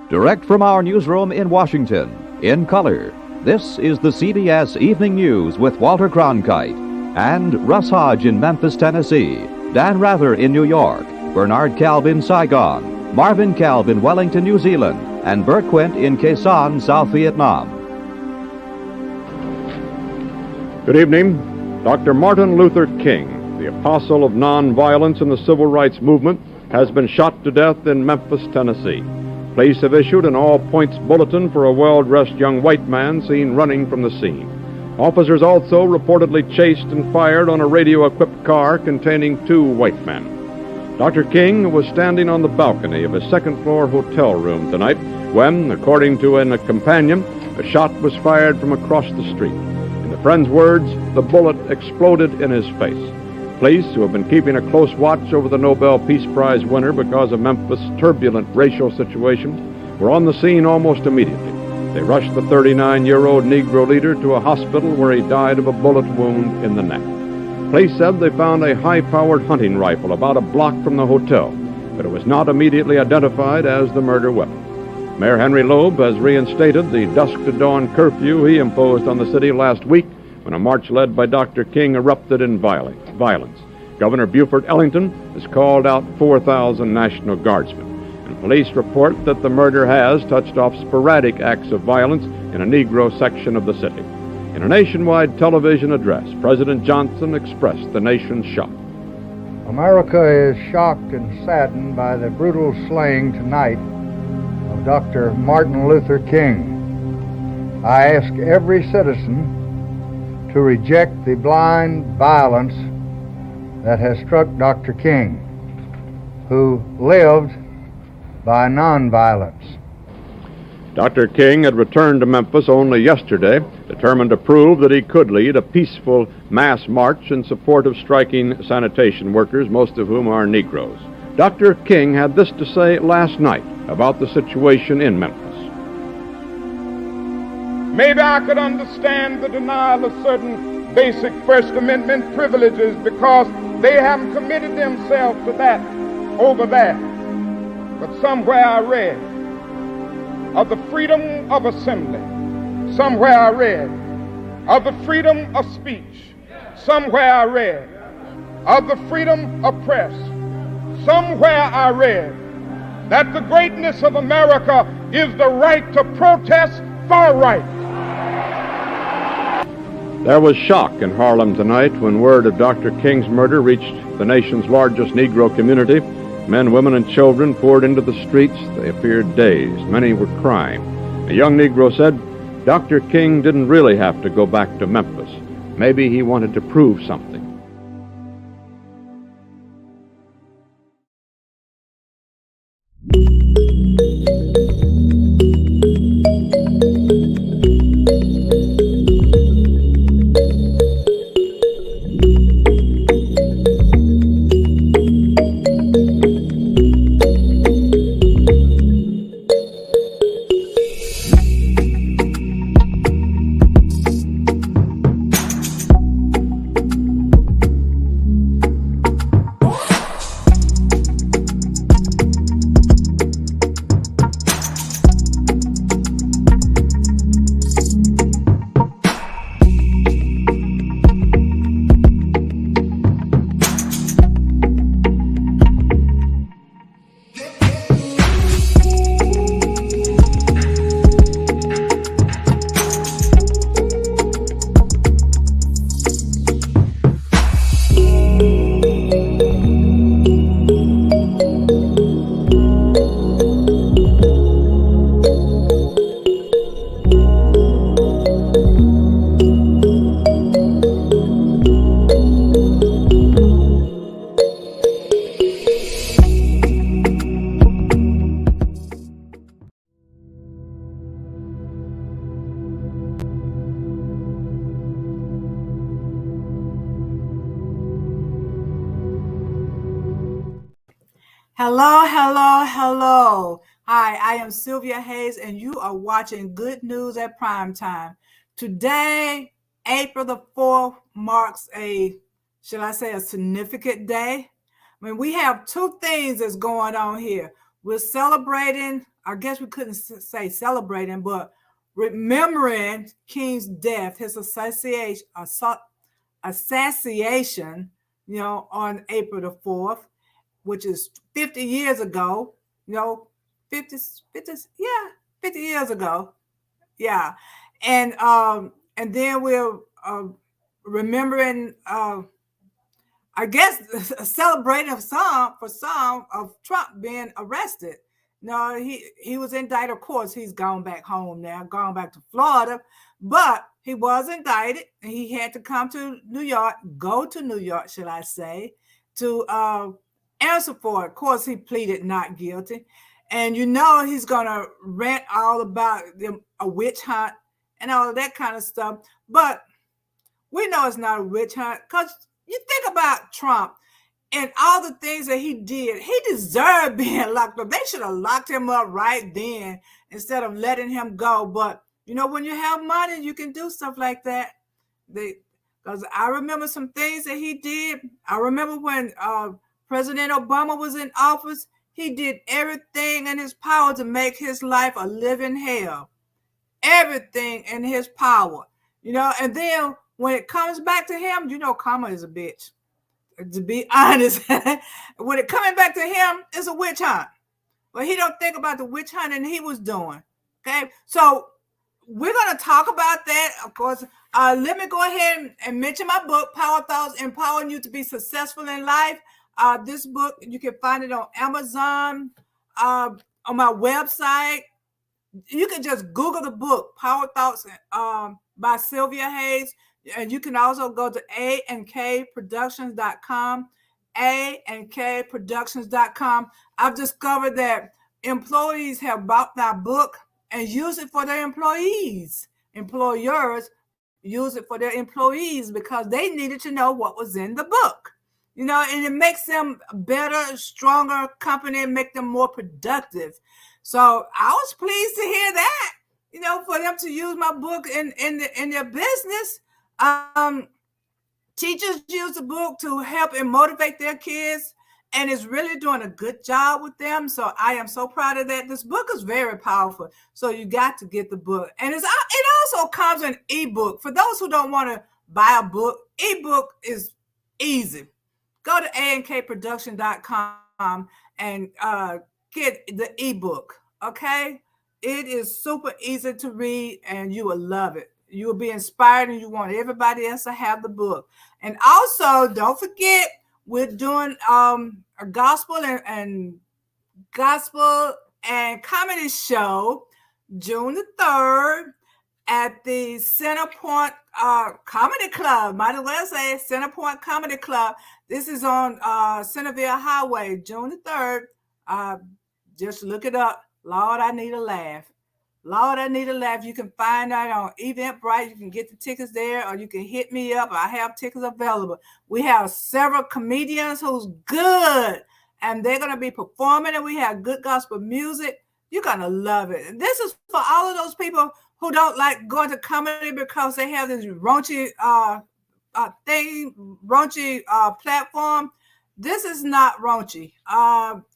Direct from our newsroom in Washington, in color, this is the CBS Evening News with Walter Cronkite and Russ Hodge in Memphis, Tennessee, Dan Rather in New York, Bernard Kalb in Saigon, Marvin Kalb in Wellington, New Zealand, and Bert Quint in Quezon, South Vietnam. Good evening. Dr. Martin Luther King, the apostle of nonviolence in the civil rights movement, has been shot to death in Memphis, Tennessee. Police have issued an all-points bulletin for a well-dressed young white man seen running from the scene. Officers also reportedly chased and fired on a radio-equipped car containing two white men. Dr. King was standing on the balcony of his second-floor hotel room tonight when, according to a companion, a shot was fired from across the street. In the friend's words, the bullet exploded in his face. Police, who have been keeping a close watch over the Nobel Peace Prize winner because of Memphis' turbulent racial situation, were on the scene almost immediately. They rushed the 39-year-old Negro leader to a hospital where he died of a bullet wound in the neck. Police said they found a high-powered hunting rifle about a block from the hotel, but it was not immediately identified as the murder weapon. Mayor Henry Loeb has reinstated the dusk-to-dawn curfew he imposed on the city last week when a march led by Dr. King erupted in violence. Governor Buford Ellington has called out 4,000 National Guardsmen. And police report that the murder has touched off sporadic acts of violence in a Negro section of the city. In a nationwide television address, President Johnson expressed the nation's shock. America is shocked and saddened by the brutal slaying tonight of Dr. Martin Luther King. I ask every citizen to reject the blind violence that has struck Dr. King, who lived by nonviolence. Dr. King had returned to Memphis only yesterday, determined to prove that he could lead a peaceful mass march in support of striking sanitation workers, most of whom are Negroes. Dr. King had this to say last night about the situation in Memphis. Maybe I could understand the denial of certain basic First Amendment privileges because they haven't committed themselves to that over there. But somewhere I read of the freedom of assembly. Somewhere I read of the freedom of speech. Somewhere I read of the freedom of press. Somewhere I read that the greatness of America is the right to protest for right. There was shock in Harlem tonight when word of Dr. King's murder reached the nation's largest Negro community. Men, women, and children poured into the streets. They appeared dazed. Many were crying. A young Negro said Dr. King didn't really have to go back to Memphis. Maybe he wanted to prove something. Hello. Hi, I am Sylvia Hayes, and you are watching Good News at Primetime. Today, April the 4th, marks a significant day? I mean, we have two things that's going on here. We're celebrating I guess we couldn't say celebrating, but remembering King's death, his assassination, on April the 4th, which is 50 years ago, 50, 50, yeah, 50 years ago. Yeah. And then we're remembering, I guess, celebrating some of Trump being arrested. No, he was indicted. Of course, he's gone back home now, gone back to Florida, but he was indicted, and he had to come to New York, go to New York, should I say, to answer for it. Of course, he pleaded not guilty, and he's gonna rant all about a witch hunt and all of that kind of stuff. But we know it's not a witch hunt, because you think about Trump and all the things that he did. He deserved being locked up. They should have locked him up right then instead of letting him go. But when you have money, you can do stuff like that. Because I remember some things that he did. I remember when President Obama was in office, he did everything in his power to make his life a living hell. Everything in his power, and then when it comes back to him, karma is a bitch. To be honest, when it coming back to him, it's a witch hunt. But he don't think about the witch hunting he was doing. Okay, so we're gonna talk about that, of course. Let me go ahead and mention my book, Power Thoughts: Empowering You to Be Successful in Life. This book, you can find it on Amazon, on my website. You can just Google the book, Power Thoughts, by Sylvia Hayes. And you can also go to AandKproductions.com, AandKproductions.com. I've discovered that employees have bought that book and use it for their employees. Employers use it for their employees because they needed to know what was in the book. And it makes them better, stronger company, and make them more productive. So I was pleased to hear that, for them to use my book in their business. Teachers use the book to help and motivate their kids, and it's really doing a good job with them. So I am so proud of that. This book is very powerful. So you got to get the book. And it also comes in ebook. For those who don't want to buy a book, ebook is easy. Go to AandKproduction.com and get the ebook. Okay? It is super easy to read, and you will love it. You will be inspired, and you want everybody else to have the book. And also, don't forget, we're doing a gospel and comedy show June the 3rd at the Centerpoint Comedy Club. Might as well say Centerpoint Comedy Club. This is on Centerville Highway, June the 3rd. Just look it up. Lord, I need a laugh. Lord, I need a laugh. You can find out on Eventbrite. You can get the tickets there, or you can hit me up. I have tickets available. We have several comedians who's good, and they're going to be performing, and we have good gospel music. You're going to love it. And this is for all of those people who don't like going to comedy because they have this raunchy platform. This is not raunchy.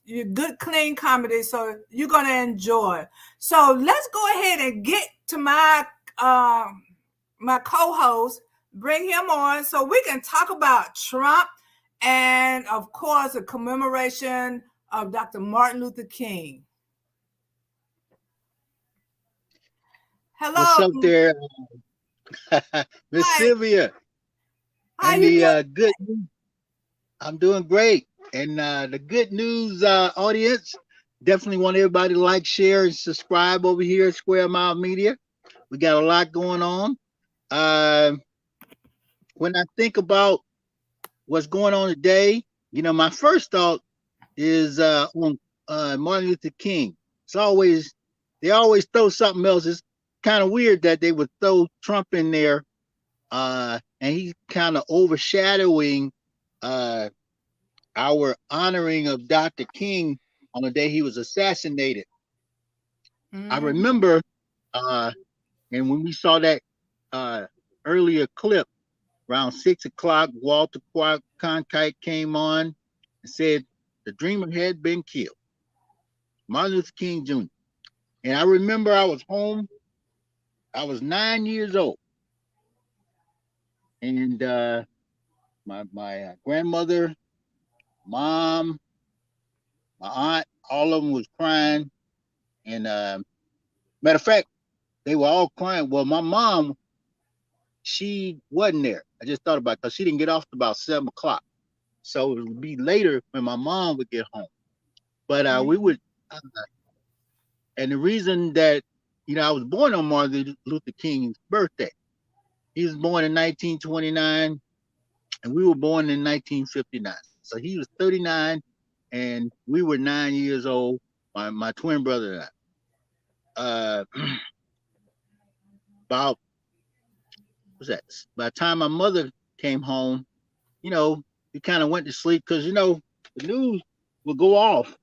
You're good, clean comedy, so you're going to enjoy. So let's go ahead and get to my co-host, bring him on so we can talk about Trump and, of course, the commemoration of Dr. Martin Luther King. Hello. What's up there, Miss Sylvia? How and you the doing? good news. I'm doing great. And the good news audience, definitely want everybody to like, share, and subscribe over here at Square Mile Media. We got a lot going on. When I think about what's going on today, my first thought is on Martin Luther King. They always throw something else. It's kind of weird that they would throw Trump in there, and he's kind of overshadowing our honoring of Dr. King on the day he was assassinated. I remember, and when we saw that earlier clip, around 6 o'clock, Walter Cronkite came on and said the dreamer had been killed. Martin Luther King Jr. And I remember I was home. I was 9 years old, and my grandmother, mom, my aunt, all of them was crying. And matter of fact, they were all crying. Well, my mom, she wasn't there. I just thought about it because she didn't get off till about 7 o'clock. So it would be later when my mom would get home. But we would, and the reason that, I was born on Martin Luther King's birthday. He was born in 1929, and we were born in 1959. So he was 39, and we were 9 years old, my twin brother and I. About, what's that? By the time my mother came home, we kind of went to sleep because, the news would go off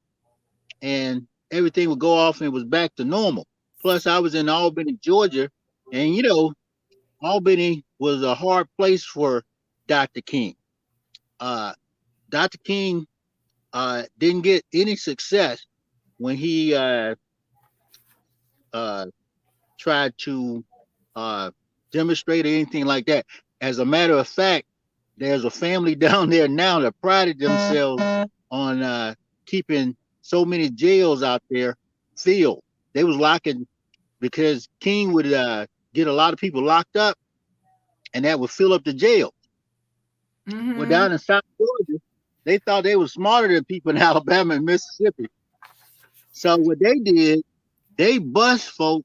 and everything would go off and it was back to normal. Plus, I was in Albany, Georgia, and, Albany was a hard place for Dr. King. Dr. King didn't get any success when he tried to demonstrate or anything like that. As a matter of fact, there's a family down there now that prided themselves on keeping so many jails out there filled. They was locking because King would get a lot of people locked up, and that would fill up the jail. Mm-hmm. Well, down in South Georgia, they thought they were smarter than people in Alabama and Mississippi. So what they did, they bused folk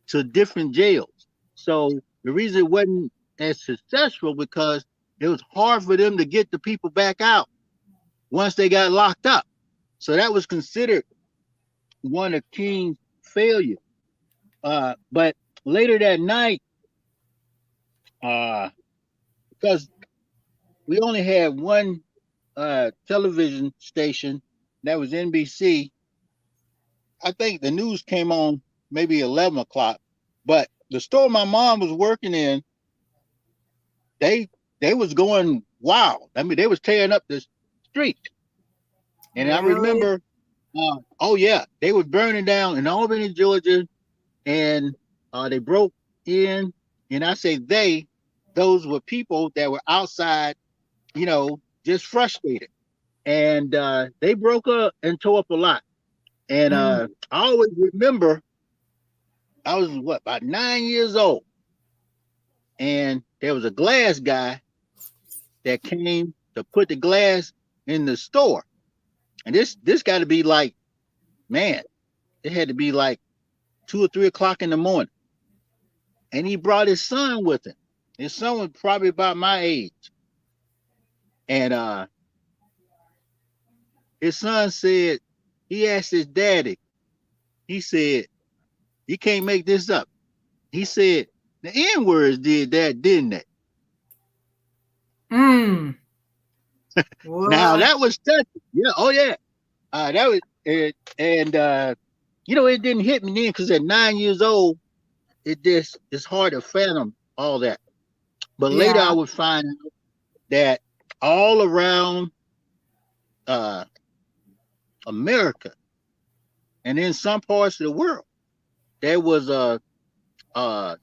to different jails. So the reason it wasn't as successful because it was hard for them to get the people back out once they got locked up. So that was considered one of King's failures. But later that night, because we only had one television station, that was NBC. I think the news came on maybe 11 o'clock, but the store my mom was working in, they was going wild. I mean, they was tearing up the street. And really? I remember, they were burning down in Albany, Georgia, and they broke in. And I say those were people that were outside, just frustrated. And they broke up and tore up a lot. And I always remember I was about 9 years old, and there was a glass guy that came to put the glass in the store. And this got to be like, man, it had to be like 2 or 3 o'clock in the morning. And he brought his son with him. His son was probably about my age. And his son said, he asked his daddy, he said, you can't make this up. He said, the N-words did that, didn't they? Now that was touching. Yeah, oh yeah. That was it. And it didn't hit me then because at 9 years old, it's hard to fathom all that. But later I would find out that all around America and in some parts of the world, there was a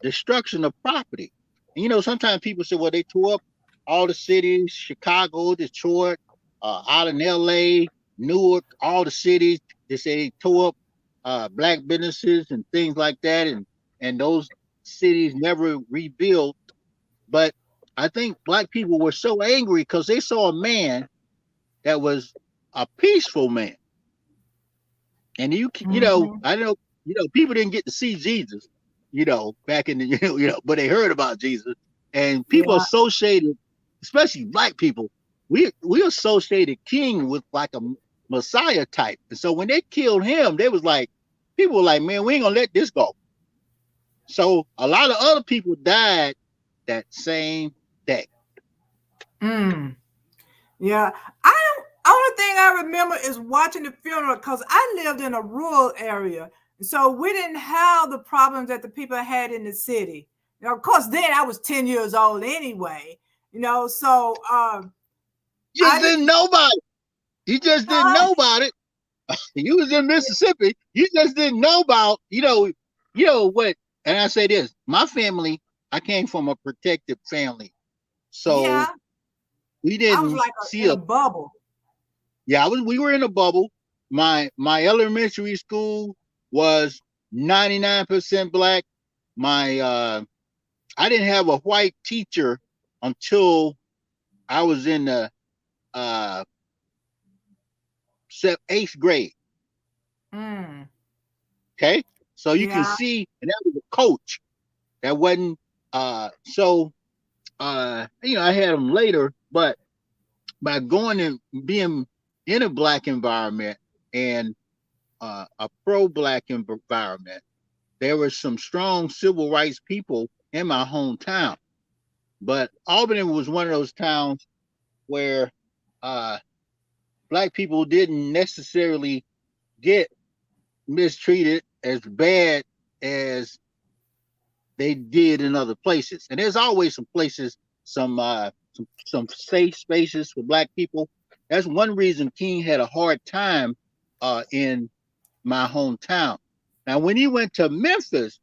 destruction of property. And, sometimes people say, well, they tore up all the cities, Chicago, Detroit, out in LA, Newark, all the cities. They say they tore up black businesses and things like that. And those cities never rebuilt. But I think black people were so angry because they saw a man that was a peaceful man. And I know, people didn't get to see Jesus, back in the, but they heard about Jesus. And people associated, especially black people, we associated King with like a Messiah type. And so when they killed him, people were like, man, we ain't gonna let this go. So a lot of other people died that same day. Yeah. Only thing I remember is watching the funeral because I lived in a rural area. So we didn't have the problems that the people had in the city. Of course, then I was 10 years old anyway, so you just didn't know about it. You just didn't know about it. You was in Mississippi. You just didn't know about, what. And I say this: my family, I came from a protected family, so Yeah, we I was didn't like see in a. a bubble. Yeah, we were in a bubble. My elementary school was 99% black. My I didn't have a white teacher until I was in the uh 8th grade. Mm, Okay, so you can yeah, see, and that was a coach. That wasn't so I had them later, but by going and being in a black environment and a pro-black environment, there were some strong civil rights people in my hometown. But Albany was one of those towns where uh, black people didn't necessarily get mistreated as bad as they did in other places. And there's always some places, some safe spaces for black people. That's one reason King had a hard time in my hometown. Now, when he went to Memphis,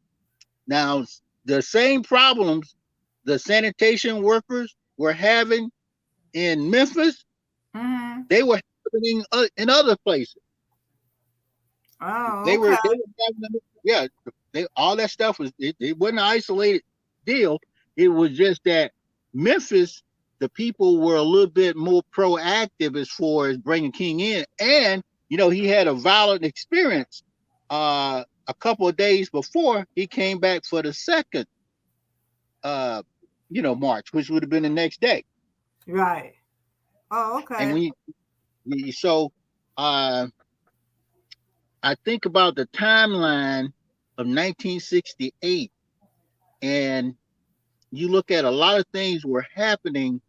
now the same problems the sanitation workers were having in Memphis, mm-hmm. they were happening in other places. Oh, They were, okay. they were having, yeah, all that stuff it wasn't an isolated deal. It was just that Memphis, the people were a little bit more proactive as far as bringing King in, and he had a violent experience a couple of days before he came back for the second uh march, which would have been the next day. Right. Oh, And okay. when so uh I think about the timeline of 1968, and you look at a lot of things were happening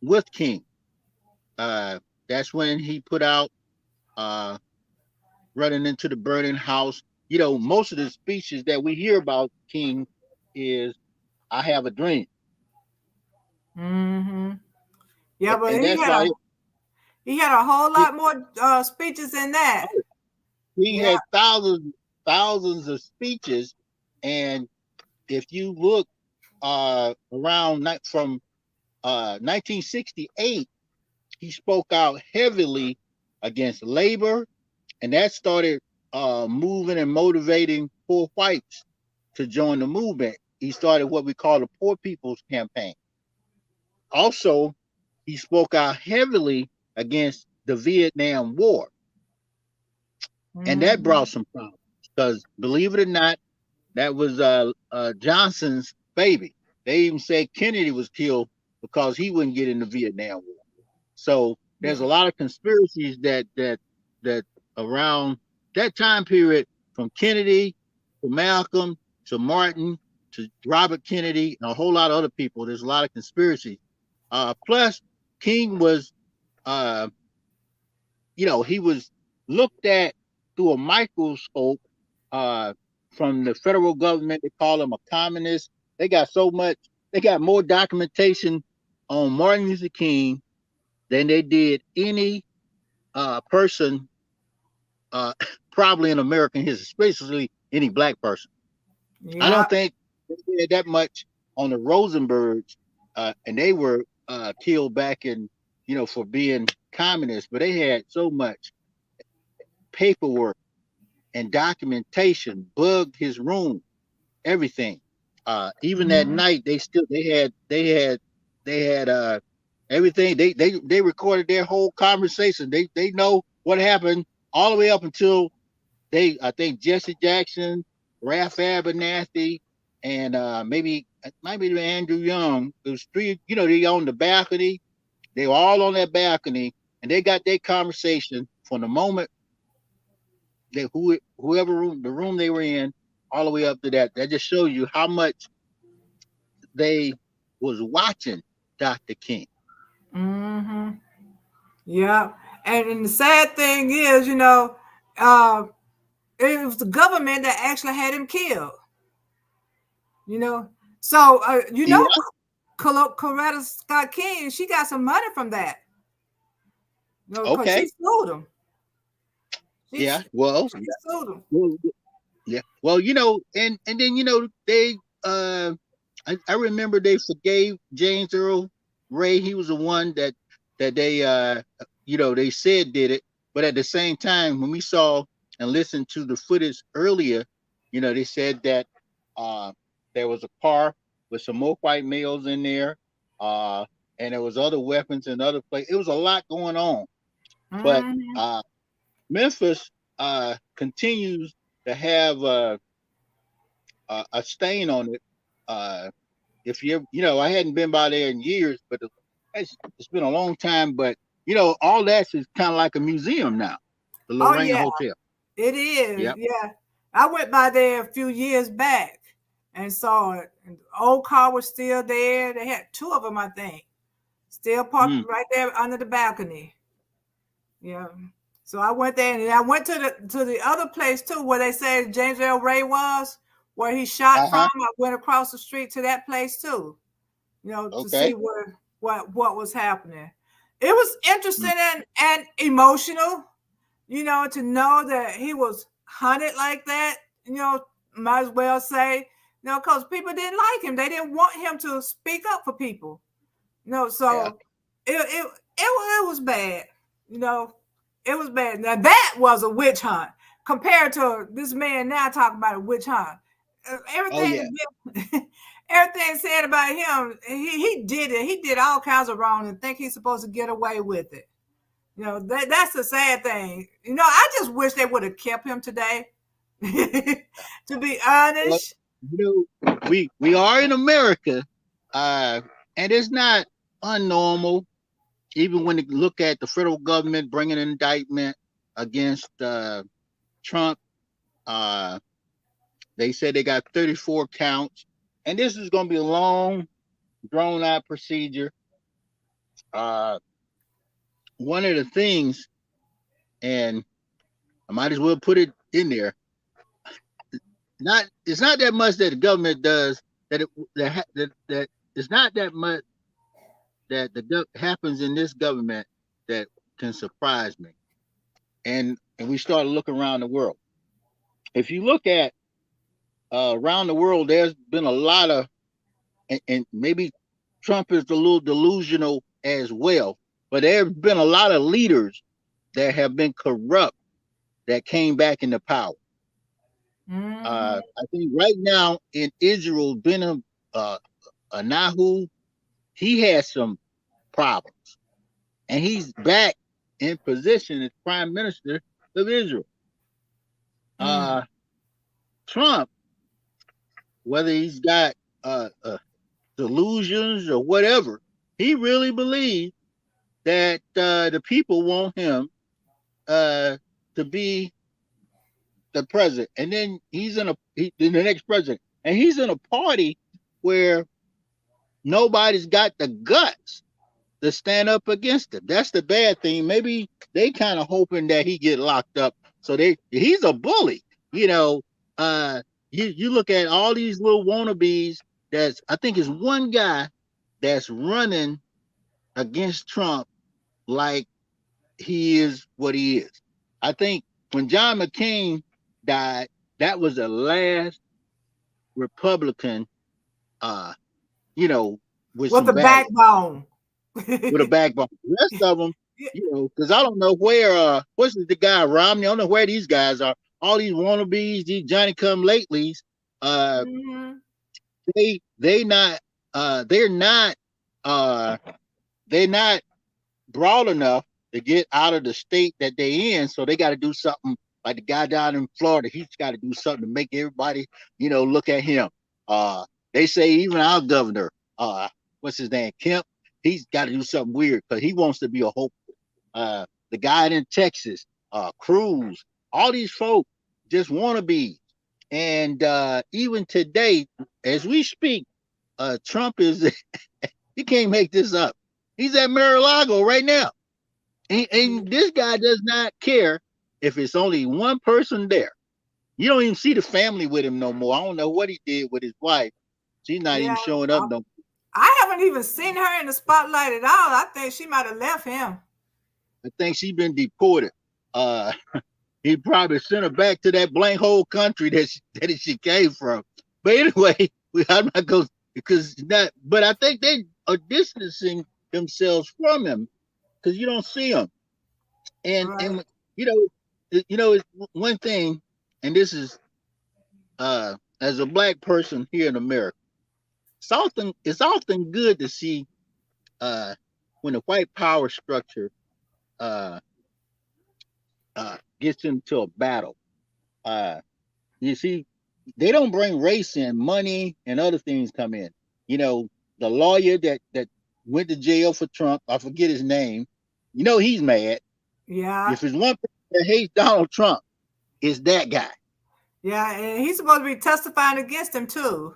with King. That's when he put out Running into the Burning House. Most of the speeches that we hear about King is "I have a dream." Mm-hmm. Yeah, but And that's why he had a whole lot more speeches than that. he Yeah. had thousands of speeches. And if you look around from 1968, he spoke out heavily against labor, and that started moving and motivating poor whites to join the movement. He started what we call the Poor People's Campaign. Also, he spoke out heavily against the Vietnam War, and that Mm-hmm. brought some problems because, believe it or not, that was Johnson's baby. They even said Kennedy was killed because he wouldn't get in the Vietnam War. So there's Yeah. a lot of conspiracies that around that time period, from Kennedy to Malcolm to Martin to Robert Kennedy and a whole lot of other people. There's a lot of conspiracies. Plus, King was, uh, he was looked at through a microscope from the federal government. They call him a communist. They got more documentation on Martin Luther King than they did any person probably in American history, especially any black person. I Yeah. don't think they did that much on the Rosenbergs, and they were killed back in, for being communists, but they had so much paperwork and documentation, bugged his room, everything. Even that Mm-hmm. night, they had everything. They recorded their whole conversation. They know what happened all the way up until I think Jesse Jackson, Ralph Abernathy, and maybe it might be Andrew Young. It was three. They on the balcony. They were all on that balcony, and they got their conversation from the moment that the room they were in, all the way up to that. That just shows you how much they was watching Dr. King. Mm-hmm. Yeah. And the sad thing is, uh, it was the government that actually had him killed. You know, so Yeah. Coretta Scott King, she got some money from that. Because Okay. she sued him. Yeah. Well, She sued him. well, yeah. Well, and then they I remember they forgave James Earl Ray. He was the one that they said did it, but at the same time, when we saw and listened to the footage earlier, they said that there was a car with some more white males in there, and there was other weapons and other places. It was a lot going on, but Mhm. Memphis continues to have a stain on it. If I hadn't been by there in years, but it's been a long time. But all that is kind of like a museum now. The Oh Lorraine yeah, Hotel. it is. Yep. Yeah, I went by there a few years back and saw it. And the old car was still there. They had two of them, I think, still parked Mm. right there under the balcony. Yeah. So I went there, and I went to the other place too, where they say James Earl Ray was, where he shot from. Uh-huh. I went across the street to that place too, to see Okay. what was happening. It was Mm. interesting and emotional, to know that he was hunted like that. Might as well say, because people didn't like him. They didn't want him to speak up for people. Yeah. So it was bad. It was bad. Now that was a witch hunt compared to this man now talking about a witch hunt. Oh yeah. Everything said about him, he did it. He did all kinds of wrong and think he's supposed to get away with it. That's the sad thing. I just wish they would have kept him today. To be Well, honest. we are in America, and it's not unnormal. Even when you look at the federal government bringing an indictment against Trump, they said they got 34 counts, and this is going to be a long, drawn-out procedure. One of the things, and I might as well put it in there. It's not that much that the government does that it's not that much that happens in this government that can surprise me. And we start to look around the world. If you look at around the world, there's been a lot of, and maybe Trump is a little delusional as well, but there's been a lot of leaders that have been corrupt that came back into power. I think right now in Israel, Anahu, he has some problems, and he's back in position as prime minister of Israel. Trump, whether he's got delusions or whatever, he really believes that the people want him to be the president, and then he's the next president, and he's in a party where nobody's got the guts to stand up against him. That's the bad thing. Maybe they kind of hoping that he get locked up. So he's a bully. You look at all these little wannabes. I think it's one guy that's running against Trump like he is what he is. I think when John McCain died, that was the last Republican, with some the value. backbone. With a backbone. The rest of them, because I don't know where, what's the guy, Romney? I don't know where these guys are. All these wannabes, these Johnny come latelys, they're not broad enough to get out of the state that they in, so they got to do something like the guy down in Florida. He's got to do something to make everybody, look at him. They say even our governor, what's his name, Kemp, he's got to do something weird because he wants to be a hopeful. The guy in Texas, Cruz, all these folks just want to be. And even today, as we speak, Trump is, you can't make this up. He's at Mar-a-Lago right now. And this guy does not care if it's only one person there. You don't even see the family with him no more. I don't know what he did with his wife. She's not even showing up no more. I haven't even seen her in the spotlight at all. I think she might have left him. I think she's been deported. he probably sent her back to that blank hole country that she came from. But anyway, I'm not going because that. But I think they are distancing themselves from him because you don't see them. Right. And it's one thing, and this is as a black person here in America, it's often good to see when the white power structure uh, gets into a battle. Uh, you see, they don't bring race in, money and other things come in. You know, the lawyer that went to jail for Trump, I forget his name. You know, he's mad. Yeah. If there's one person that hates Donald Trump, it's that guy. Yeah. And he's supposed to be testifying against him too.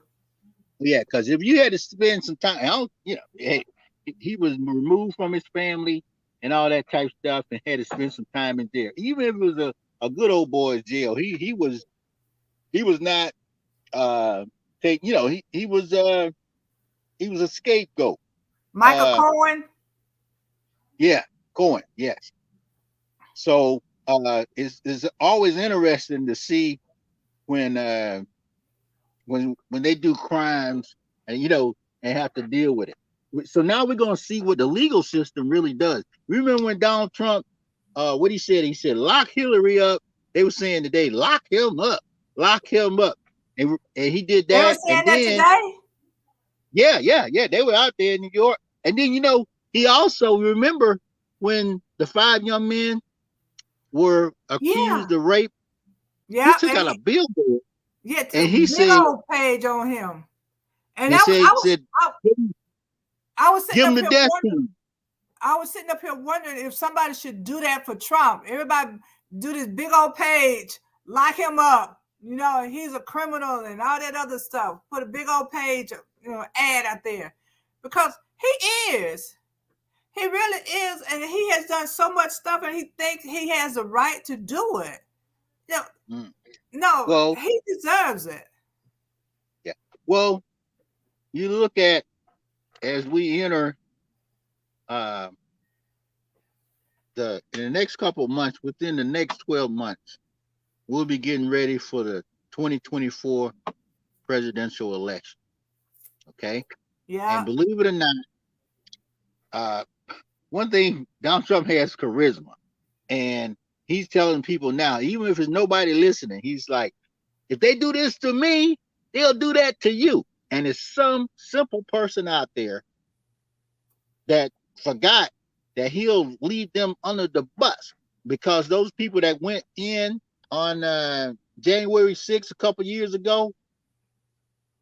Yeah, because if you had to spend some time, he was removed from his family and all that type of stuff, and had to spend some time in jail. Even if it was a good old boy's jail, he was not he was a scapegoat. Michael Cohen. Yeah, Cohen. Yes. So it's always interesting to see when they do crimes and have to deal with it. So now we're gonna see what the legal system really does. Remember when Donald Trump, what he said? He said, "Lock Hillary up." They were saying today, "Lock him up, lock him up," and he did They were that. saying And that then, today. yeah, they were out there in New York. And then he also remember when the 5 young men were Yeah. accused of rape. Yeah. He took out a billboard. Yeah, And he big said, old page on him. And he said, I was sitting give him up the here death wondering. penalty. I was sitting up here wondering if somebody should do that for Trump. Everybody do this big old page, lock him up. You know, he's a criminal and all that other stuff. Put a big old page, ad out there. Because he is. He really is. And he has done so much stuff and he thinks he has the right to do it. No, Well, he deserves it. yeah. Well, you look at as we enter in the next couple of months, within the next 12 months, we'll be getting ready for the 2024 presidential election. Okay. Yeah. And believe it or not, one thing, Donald Trump has charisma, and he's telling people now, even if there's nobody listening, he's like, if they do this to me, they'll do that to you. And there's some simple person out there that forgot that he'll leave them under the bus, because those people that went in on January 6th a couple years ago,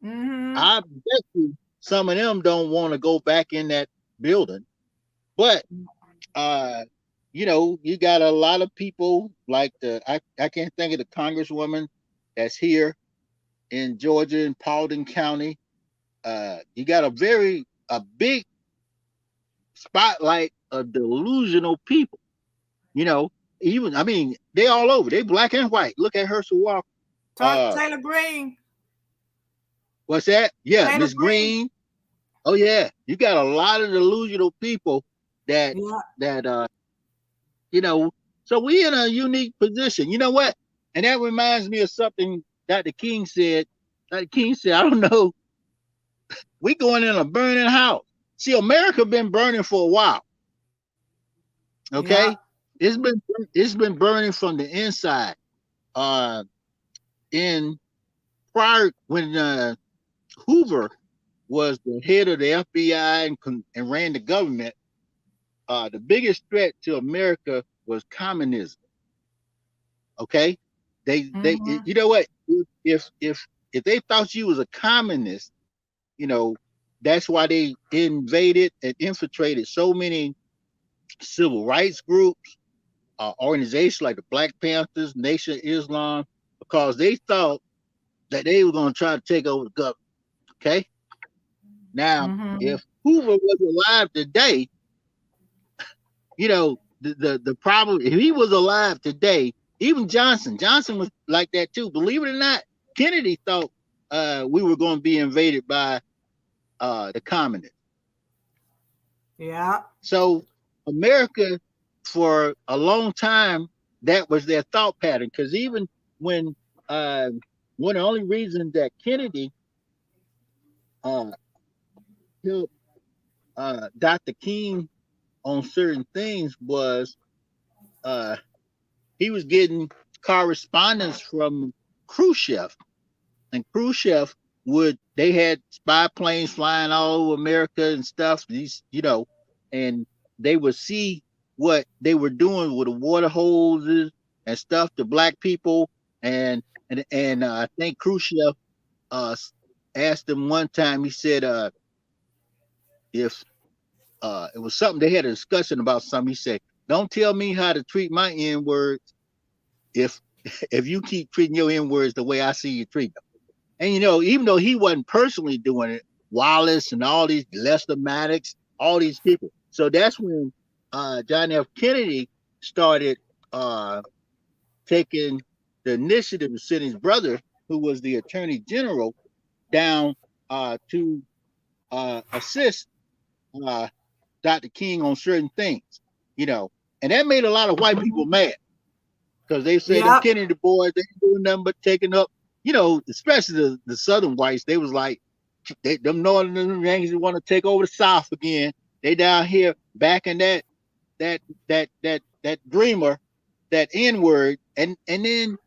I bet you some of them don't want to go back in that building. But you got a lot of people like I can't think of the congresswoman that's here in Georgia in Paulding County. You got a big spotlight of delusional people. They all over. They black and white. Look at Herschel Walker. Taylor Green. What's that? Yeah, Taylor Miss Green. Oh yeah, you got a lot of delusional people that. So we in a unique position. You know what? And that reminds me of something Dr. King said. Dr. King said, I don't know, we going in a burning house. See, America been burning for a while. Okay? Yeah. It's been burning from the inside. In prior when Hoover was the head of the FBI and ran the government, the biggest threat to America was communism. Okay, they you know what? If they thought you was a communist, that's why they invaded and infiltrated so many civil rights groups, organizations like the Black Panthers, Nation of Islam, because they thought that they were going to try to take over the government. Okay, now if Hoover was alive today, the problem, if he was alive today, even Johnson was like that too. Believe it or not, Kennedy thought we were going to be invaded by the communists. Yeah. So America, for a long time, that was their thought pattern. Because even when one of the only reasons that Kennedy helped Dr. King on certain things was he was getting correspondence from Khrushchev, and Khrushchev they had spy planes flying all over America and stuff. These, and they would see what they were doing with the water hoses and stuff to black people, and I think Khrushchev asked them one time. He said, if it was something they had a discussion about something, he said, "Don't tell me how to treat my N words if you keep treating your N words the way I see you treat them." And even though he wasn't personally doing it, Wallace and all these Lester Maddox, all these people. So that's when John F. Kennedy started taking the initiative to send his brother, who was the Attorney General, down to assist Dr. King on certain things, and that made a lot of white people mad, because they said them Kennedy boys, they ain't doing nothing but taking up, especially the Southern whites. They was like, them Northern Yankees want to take over the South again. They down here back in that dreamer, that N word, and then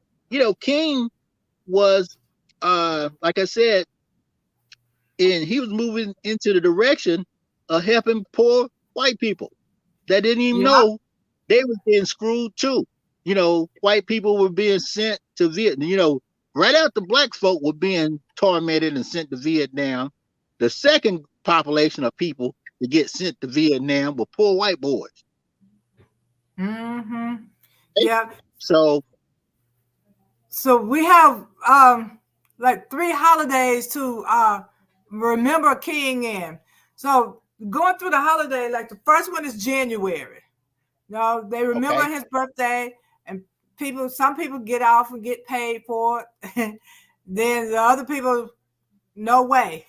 King was like I said, and he was moving into the direction of helping poor white people that didn't even know they were getting screwed too. White people were being sent to Vietnam. Right after black folk were being tormented and sent to Vietnam, the second population of people to get sent to Vietnam were poor white boys. Mm-hmm. Yeah. So we have like 3 holidays to remember King in. So going through the holiday, like the first one is January. They remember his birthday, and some people get off and get paid for it. Then the other people, no way.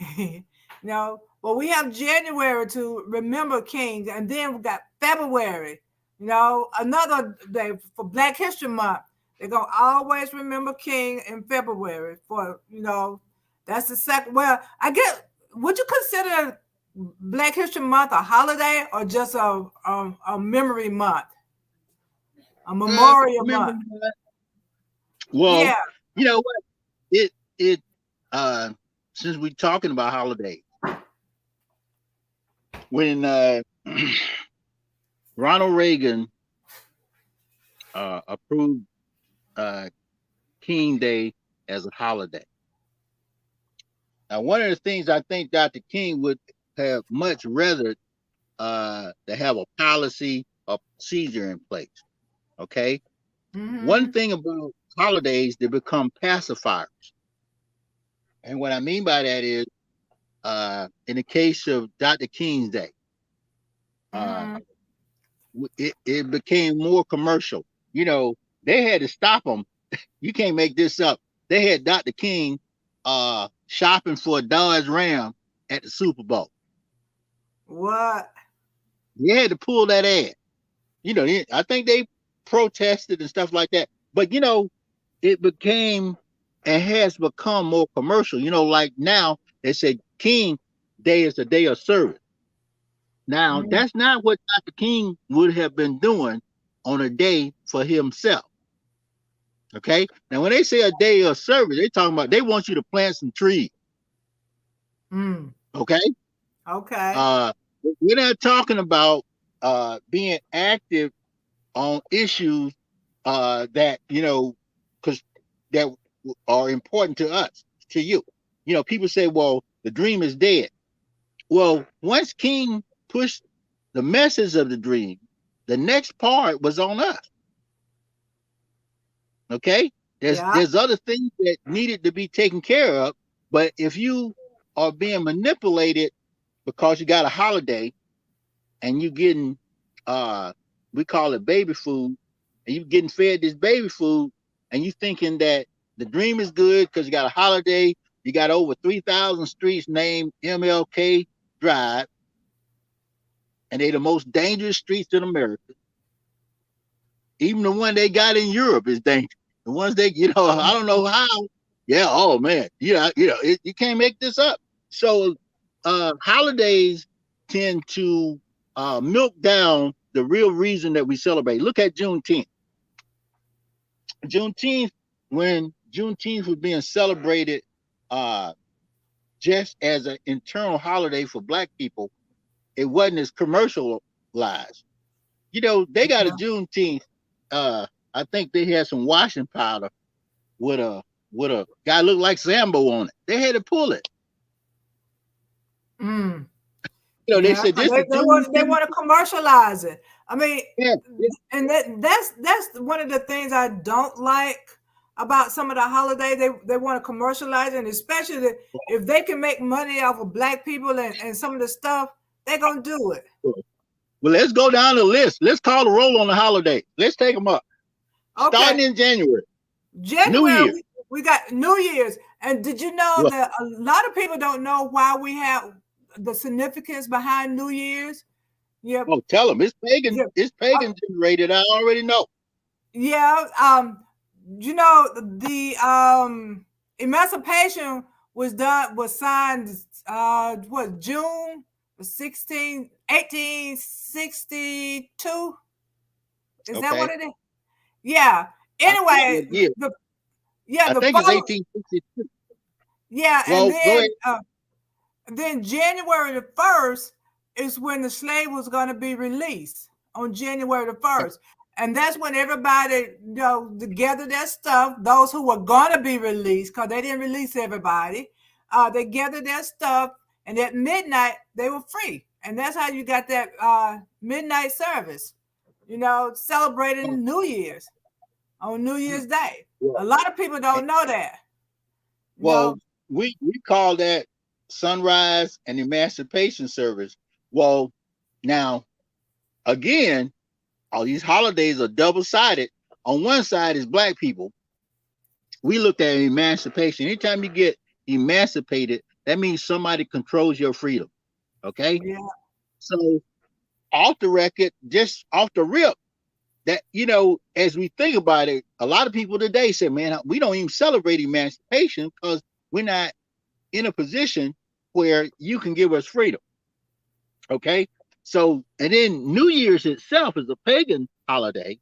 But we have January to remember King, and then we got February. Another day for Black History Month. They're gonna always remember King in February. For that's the second. Well, I guess, would you consider Black History Month a holiday or just a memory month, a memorial month? Well, yeah. You know what? It since we're talking about holidays, when Ronald Reagan approved King Day as a holiday. Now, one of the things I think Dr. King would have much rather to have a policy or procedure in place. Okay. Mm-hmm. One thing about holidays, they become pacifiers. And what I mean by that is, in the case of Dr. King's Day, it became more commercial. They had to stop them. You can't make this up. They had Dr. King shopping for a Dodge Ram at the Super Bowl. What? They had to pull that ad. I think they protested and stuff like that. But it became and has become more commercial. Like now they say King Day is a day of service. Now that's not what Dr. King would have been doing on a day for himself. Okay. Now when they say a day of service, they're talking about they want you to plant some trees. Okay. Okay. We're not talking about being active on issues that because that are important to us, to you. People say, well, the dream is dead. Well, once King pushed the message of the dream, the next part was on us. Okay, there's other things that needed to be taken care of, but if you are being manipulated because you got a holiday and you getting we call it baby food, and you getting fed this baby food, and you thinking that the dream is good because you got a holiday, you got over 3,000 streets named MLK Drive, and they're the most dangerous streets in America. Even the one they got in Europe is dangerous. The ones they, I don't know how. Yeah. Oh man. You can't make this up. So, holidays tend to milk down the real reason that we celebrate. Look at Juneteenth. When Juneteenth was being celebrated, just as an internal holiday for Black people, it wasn't as commercialized. They got a Juneteenth. I think they had some washing powder with a guy looked like Sambo on it. They had to pull it. They said this. They want to commercialize it. I mean, yeah. And that's one of the things I don't like about some of the holidays. They want to commercialize it, and especially if they can make money off of Black people and some of the stuff, they're gonna do it. Well, let's go down the list. Let's call the roll on the holiday. Let's take them up. Okay. Starting in January. New Year. We got New Year's. And did you know that a lot of people don't know why we have the significance behind New Year's? Yeah. Oh, tell them it's pagan. Yeah. It's pagan generated. I already know. Yeah. The emancipation was signed June 16, 1862. Is that what it is? Yeah. Anyway, I think it's 1862. Yeah, and then January the 1st is when the slave was going to be released, on January the 1st. And that's when everybody, gathered their stuff, those who were going to be released, because they didn't release everybody. They gathered their stuff, and at midnight, they were free. And that's how you got that midnight service, celebrating New Year's on New Year's Day. Yeah. A lot of people don't know that. We call that sunrise and emancipation service. Well, now, again, all these holidays are double-sided. On one side is Black people. We looked at emancipation. Anytime you get emancipated, that means somebody controls your freedom. Okay? Yeah. So, off the record, just off the rip, that, as we think about it, a lot of people today say, man, we don't even celebrate emancipation because we're not in a position where you can give us freedom. Okay? So, and then New Year's itself is a pagan holiday.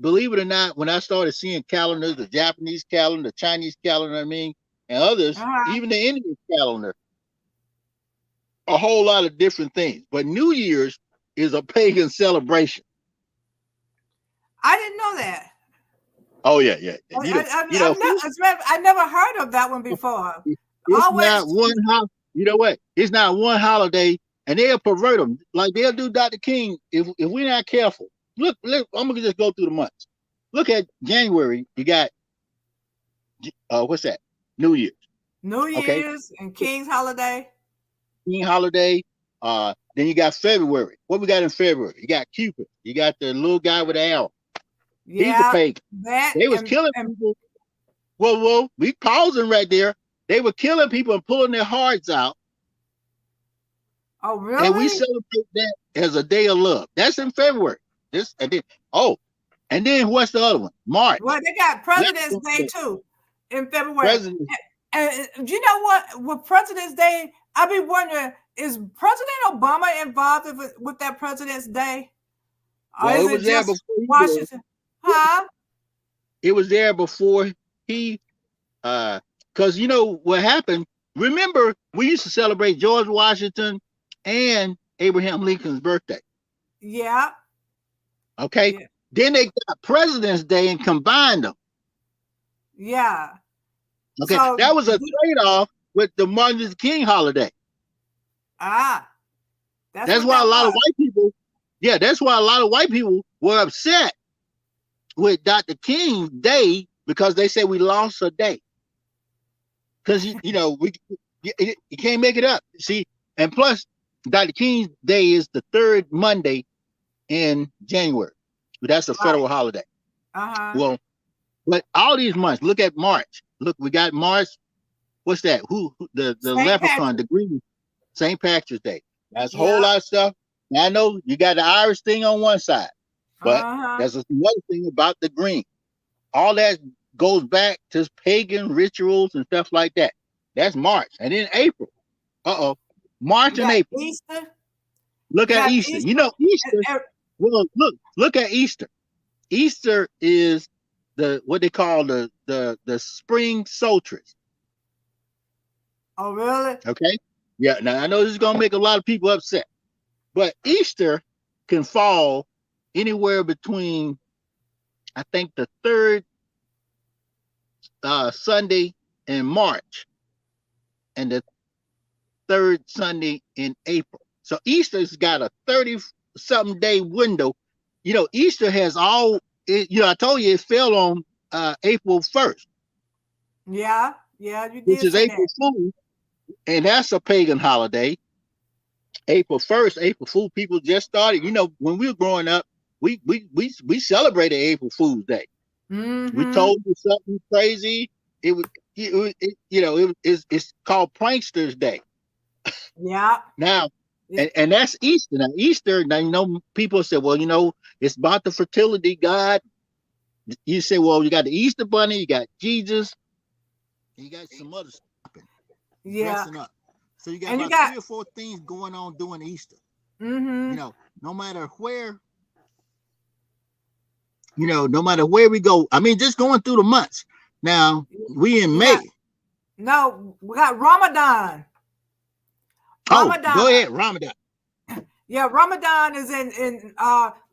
Believe it or not, when I started seeing calendars, the Japanese calendar, the Chinese calendar, and others, even the Indian calendar, a whole lot of different things. But New Year's is a pagan celebration. I didn't know that. Oh yeah. I never heard of that one before. It's not one holiday, and they'll pervert them like they'll do Dr. King if we're not careful. Look, I'm gonna just go through the months. Look at January. You got what's that? New Year's. New Year's and King's holiday. King holiday. Then you got February. What we got in February? You got Cupid. You got the little guy with the arrow. Yeah, he's a pagan. They was killing people. Whoa, we pausing right there. They were killing people and pulling their hearts out. Oh, really? And we celebrate that as a day of love. That's in February. And then what's the other one? March. Well, they got President's Day too in February. And you know what? With President's Day, I be wondering, is President Obama involved with that President's Day? Or well, is it just Washington? Huh? It was there before he, because what happened. Remember, we used to celebrate George Washington and Abraham Lincoln's birthday. Yeah. Okay. Yeah. Then they got President's Day and combined them. Yeah. Okay. So, that was a trade-off with the Martin Luther King holiday. That's why a lot of white people. Yeah, that's why a lot of white people were upset with Dr. King's Day because they said we lost a day. Because you can't make it up. See, and plus Dr. King's Day is the third Monday in January. That's a federal holiday. Well, but all these months, look at March. Look, we got March. What's that? Who the leprechaun, the green St. Patrick's Day. That's a whole lot of stuff. Now I know you got the Irish thing on one side. But there's another thing about the green. All that goes back to pagan rituals and stuff like that. That's March. And then April. March and April. Easter. Look at Easter. Easter. You know, Easter. Well, look at Easter. Easter is what they call the spring solstice. Oh, really? Okay. Yeah. Now I know this is gonna make a lot of people upset, but Easter can fall anywhere between, I think, the third Sunday in March and the third Sunday in April. So Easter's got a 30-something day window. You know, Easter has I told you it fell on April 1st. Yeah, you did. Which is April Fool, and that's a pagan holiday. April 1st, April Fool, people just started. You know, when we were growing up, we celebrated April Fool's Day. We told you something crazy. It's called Pranksters Day. Yeah. Now, and that's Easter. Now, Easter, people say, well, it's about the fertility god. You say, well, you got the Easter bunny, you got Jesus, and you got some other stuff. Dressing up. So you got about 3 or 4 things going on during Easter. No matter where, no matter where we go. I mean, just going through the months. Now, we in May. No, we got Ramadan. Go ahead, Ramadan. Yeah, Ramadan is in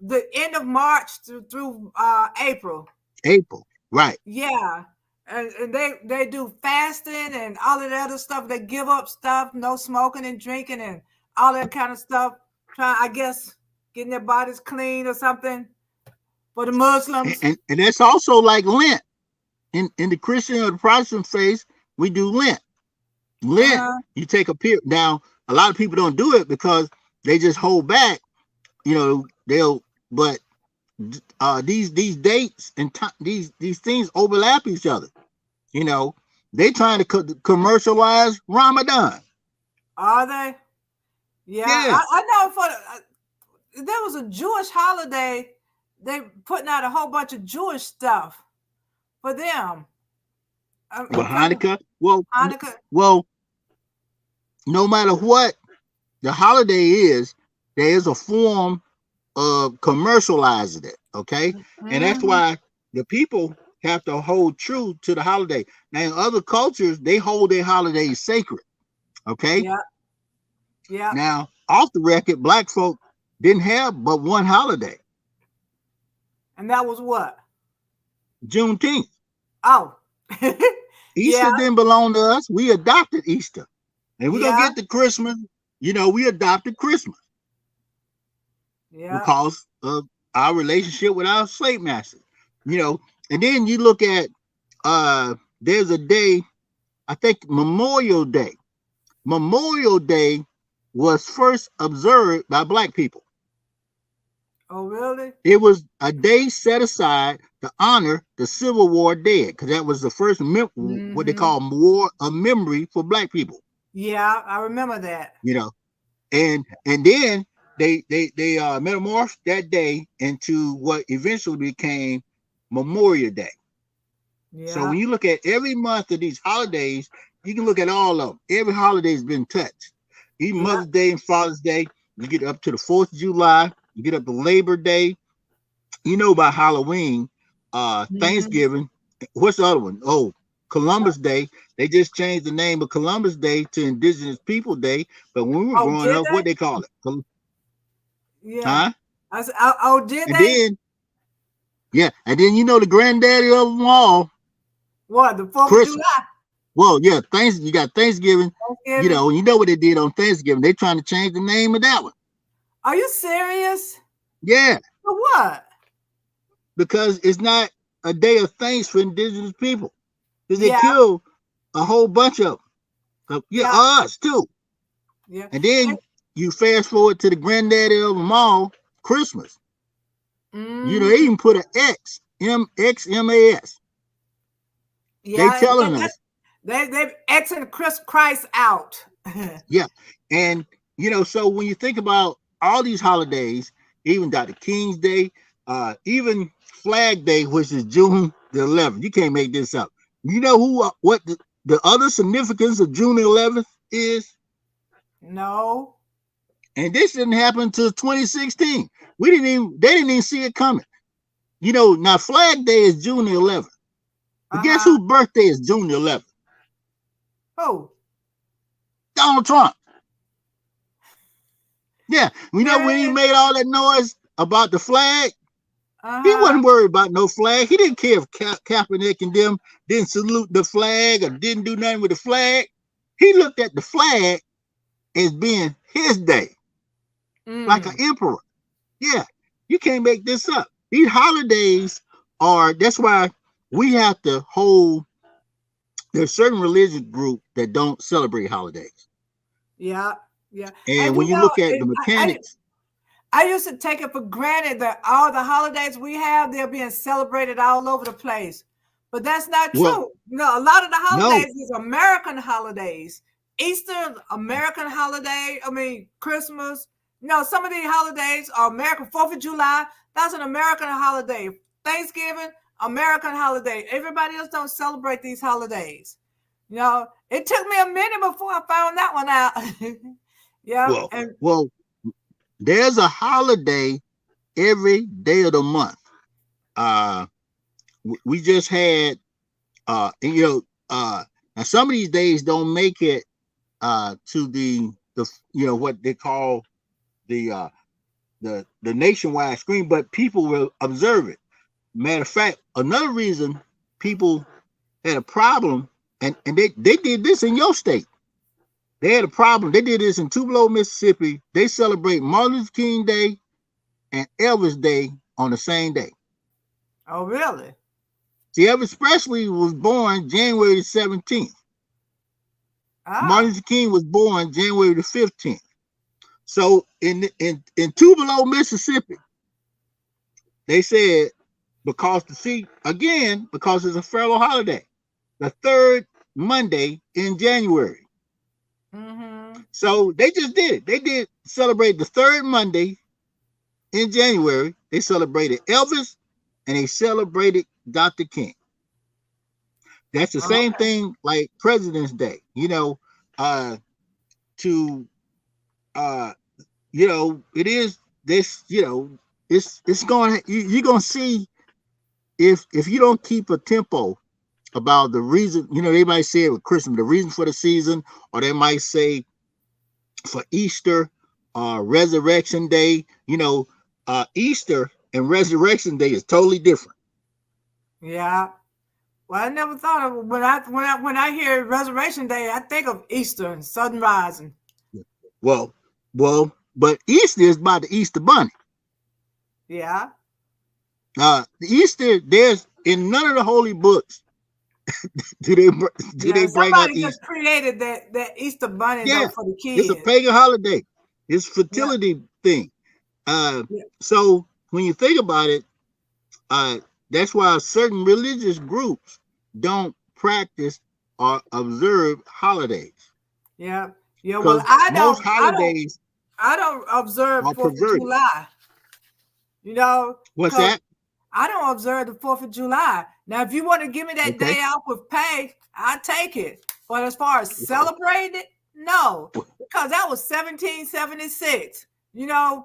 the end of March through April. April, right. Yeah. And they do fasting and all of that other stuff. They give up stuff, no smoking and drinking and all that kind of stuff. Trying, I guess, getting their bodies clean or something for the Muslims. And that's also like Lent. In the Christian or the Protestant faith, we do Lent. Lent, you take a period. Now, a lot of people don't do it because they just hold back. But these dates and these things overlap each other. They trying to commercialize Ramadan. Are they? Yeah. I know there was a Jewish holiday. They putting out a whole bunch of Jewish stuff for them. Hanukkah. Hanukkah. Well, no matter what the holiday is, there is a form of commercializing it. Okay, and that's why the people have to hold true to the holiday. Now, in other cultures, they hold their holidays sacred. Okay. Yeah. Now, off the record, Black folk didn't have but one holiday. And that was what? Juneteenth. Oh. Easter didn't belong to us. We adopted Easter. And we're going to get to Christmas. We adopted Christmas. Yeah. Because of our relationship with our slave masters. And then you look at, there's a day, I think Memorial Day. Memorial Day was first observed by Black people. Oh, really? It was a day set aside to honor the Civil War dead, because that was the first what they call war of memory for Black people. Yeah, I remember that. And then they metamorphed that day into what eventually became Memorial Day. Yeah. So when you look at every month of these holidays, you can look at all of them. Every holiday has been touched. Even Mother's Day and Father's Day, you get up to the 4th of July, you get up to Labor Day. About Halloween, Thanksgiving. What's the other one? Oh, Columbus Day. They just changed the name of Columbus Day to Indigenous People Day. But when we were growing up, what they call it? Yeah. Huh? Did and they? And then the granddaddy of them all. What, the 4th of July? Well, yeah, you got Thanksgiving. You know what they did on Thanksgiving. They're trying to change the name of that one. Are you serious? Yeah. For what? Because it's not a day of thanks for Indigenous people. Because they killed a whole bunch of them. Us too. Yeah. And then you fast forward to the granddaddy of them all, Christmas. They even put an X, M-X-M-A-S. Yeah, they telling us. They've X'ing Christ out. Yeah. And, so when you think about all these holidays, even Dr. King's Day, even Flag Day, which is June the 11th. You can't make this up. You know what the other significance of June 11th is? No. And this didn't happen until 2016. They didn't even see it coming. You know, now Flag Day is June the 11th. But guess whose birthday is June the 11th? Who? Donald Trump. Yeah, you know when he made all that noise about the flag, he wasn't worried about no flag. He didn't care if Kaepernick and them didn't salute the flag or didn't do nothing with the flag. He looked at the flag as being his day, like an emperor. Yeah, you can't make this up. These holidays that's why we have to hold, there's certain religious groups that don't celebrate holidays. Yeah, yeah. And when you look at the mechanics, I used to take it for granted that all the holidays we have, they're being celebrated all over the place. But that's not true. Well, No, a lot of the holidays is American holidays. Easter, American holiday. I mean, Christmas. No, some of these holidays are American. 4th of July, that's an American holiday. Thanksgiving, American holiday. Everybody else don't celebrate these holidays. You know, it took me a minute before I found that one out. Yeah. Well, there's a holiday every day of the month. We just had, now some of these days don't make it to the what they call the nationwide screen, but people will observe it. Matter of fact, another reason people had a problem, and they did this in your state. They had a problem. They did this in Tupelo, Mississippi. They celebrate Martin Luther King Day and Elvis Day on the same day. Oh, really? See, Elvis Presley was born January the 17th. Martin Luther King was born January the 15th. So in Tupelo, Mississippi, they said because it's a federal holiday, the third Monday in January. So they just did it. They did celebrate the third Monday in January. They celebrated Elvis and they celebrated Dr. King. That's the same thing like President's Day. It is this. It's going. You're gonna see if you don't keep a tempo about the reason. They might say it with Christmas, the reason for the season, or they might say for Easter or Resurrection Day. Easter and Resurrection Day is totally different. Yeah. Well, I never thought of when I hear Resurrection Day, I think of Easter and sun rising. Well, but Easter is about the Easter bunny. Yeah. The Easter, there's in none of the holy books do they bring up somebody Easter. just created that Easter bunny for the kids. It's a pagan holiday. It's a fertility thing. So when you think about it, that's why certain religious groups don't practice or observe holidays. Yeah. Well, I don't observe 4th of July. What's that? I don't observe the 4th of July. Now, if you want to give me that day off with pay, I take it. But as far as celebrating it, no, because that was 1776.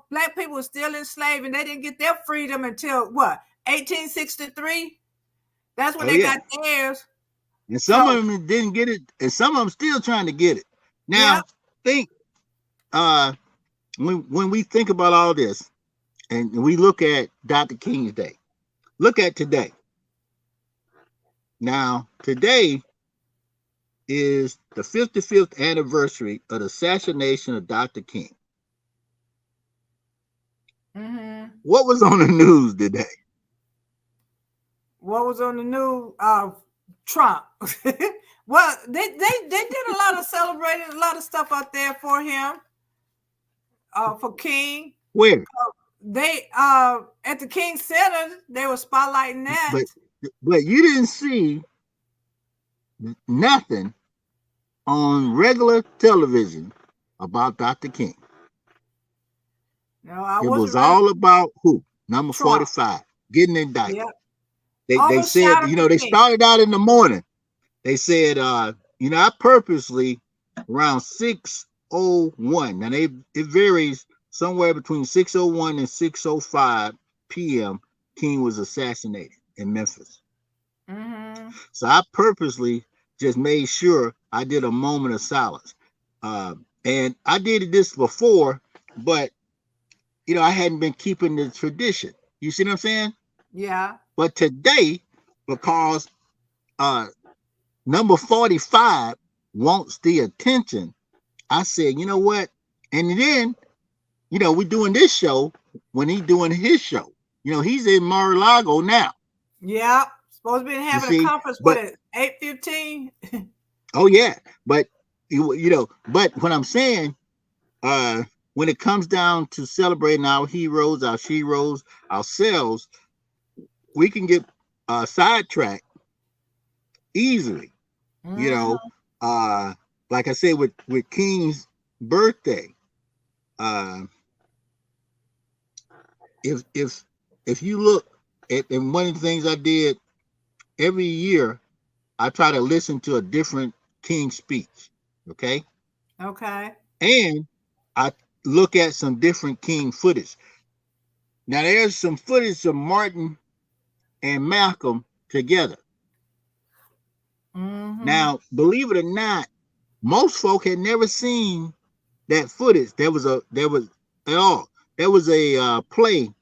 Black people were still enslaved and they didn't get their freedom until 1863. That's when they got theirs. And some of them didn't get it, and some of them still trying to get it. Now, think when we think about all this, and we look at Dr. King's Day, look at today. Now, today is the 55th anniversary of the assassination of Dr. King. What was on the news today? What was on the news? Trump. Well, they did a lot of celebrating, a lot of stuff out there for him. For King. Where? They at the King Center, they were spotlighting that. But you didn't see nothing on regular television about Dr. King. No, it was all about who? number Trump. 45, getting indicted. Yep. They said, you know, they started out in the morning. They said, you know, I purposely around 6:01. Now it varies somewhere between 6:01 and 6:05 p.m. King was assassinated in Memphis. So I purposely just made sure I did a moment of silence. And I did this before, but you know, I hadn't been keeping the tradition. You see what I'm saying? Yeah. But today, because number 45 wants the attention, I said, you know what? And then, you know, we're doing this show when he's doing his show. You know, he's in Mar-a-Lago now. Yeah. Supposed to be having a conference, but at 8:15. Oh, yeah. But, you know, but what I'm saying, when it comes down to celebrating our heroes, our sheroes, ourselves, we can get sidetracked easily. You know, like I said, with King's birthday, if you look at, and one of the things I did every year, I try to listen to a different King speech. Okay. And I look at some different King footage. Now there's some footage of Martin and Malcolm together. Now, believe it or not, most folk had never seen that footage. There was a play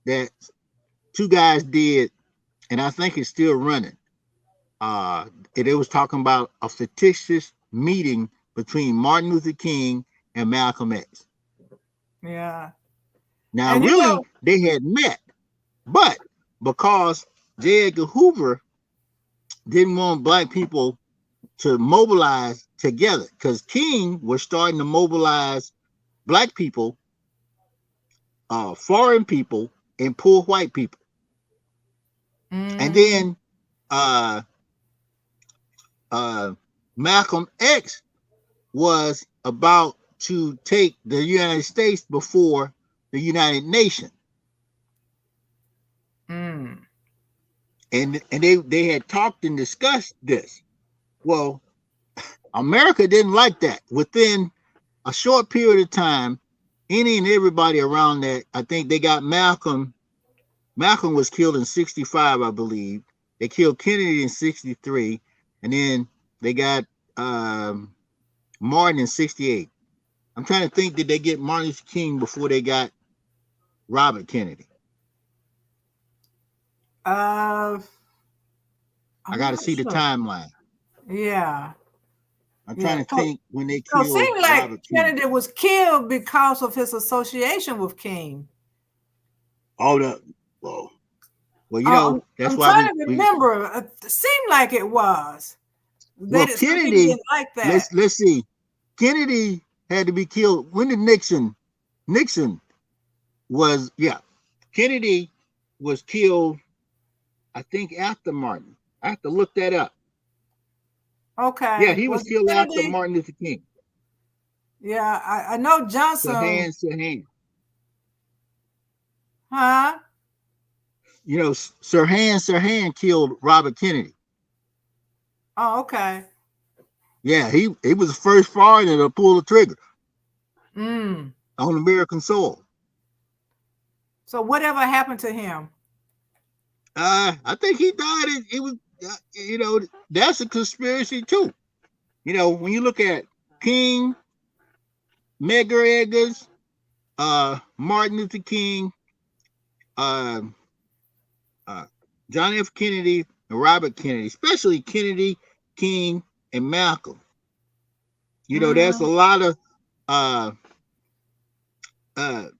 that two guys did, and I think it's still running. It was talking about a fictitious meeting between Martin Luther King and Malcolm X. Yeah. Now, and really, they had met, but because J. Edgar Hoover didn't want black people to mobilize together, because King was starting to mobilize black people, foreign people, and poor white people. And then Malcolm X was about to take the United States before the United Nations. And they had talked and discussed this. Well, America didn't like that. Within a short period of time, any and everybody around that, I think they got Malcolm. Malcolm was killed in 65, I believe. They killed Kennedy in 63, and then they got Martin in 68. I'm trying to think, did they get Martin Luther King before they got Robert Kennedy? I got to see the timeline. Yeah. I'm trying to think when they killed. So it seemed like Kennedy was killed because of his association with King. Oh, well, you know, that's I'm why trying to remember. It seemed like it was. Well, Kennedy didn't like that. Let's see. Kennedy had to be killed. When did Nixon was, Kennedy was killed, I think, after Martin. I have to look that up. Okay. Yeah, he was killed after Martin Luther King. Yeah, I know Johnson. Sirhan. Huh? You know, Sirhan killed Robert Kennedy. Oh, okay. Yeah, he was the first foreigner to pull the trigger on American soil. So whatever happened to him? I think he died. It was, you know, that's a conspiracy too. You know, when you look at King, Medgar Evers, Martin Luther King, John F. Kennedy, and Robert Kennedy, especially Kennedy, King, and Malcolm. You know, there's a lot of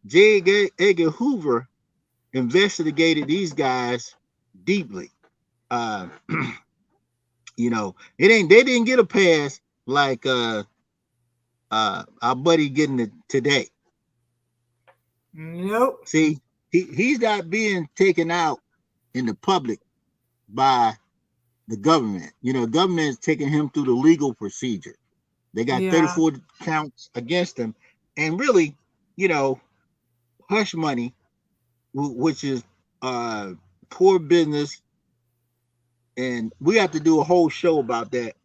J. Edgar Hoover investigated these guys deeply. You know, they didn't get a pass like our buddy getting it today. Nope. See, he's not being taken out in the public by the government. You know, government is taking him through the legal procedure. They got 34 counts against him, and really, you know, hush money which is poor business, and we have to do a whole show about that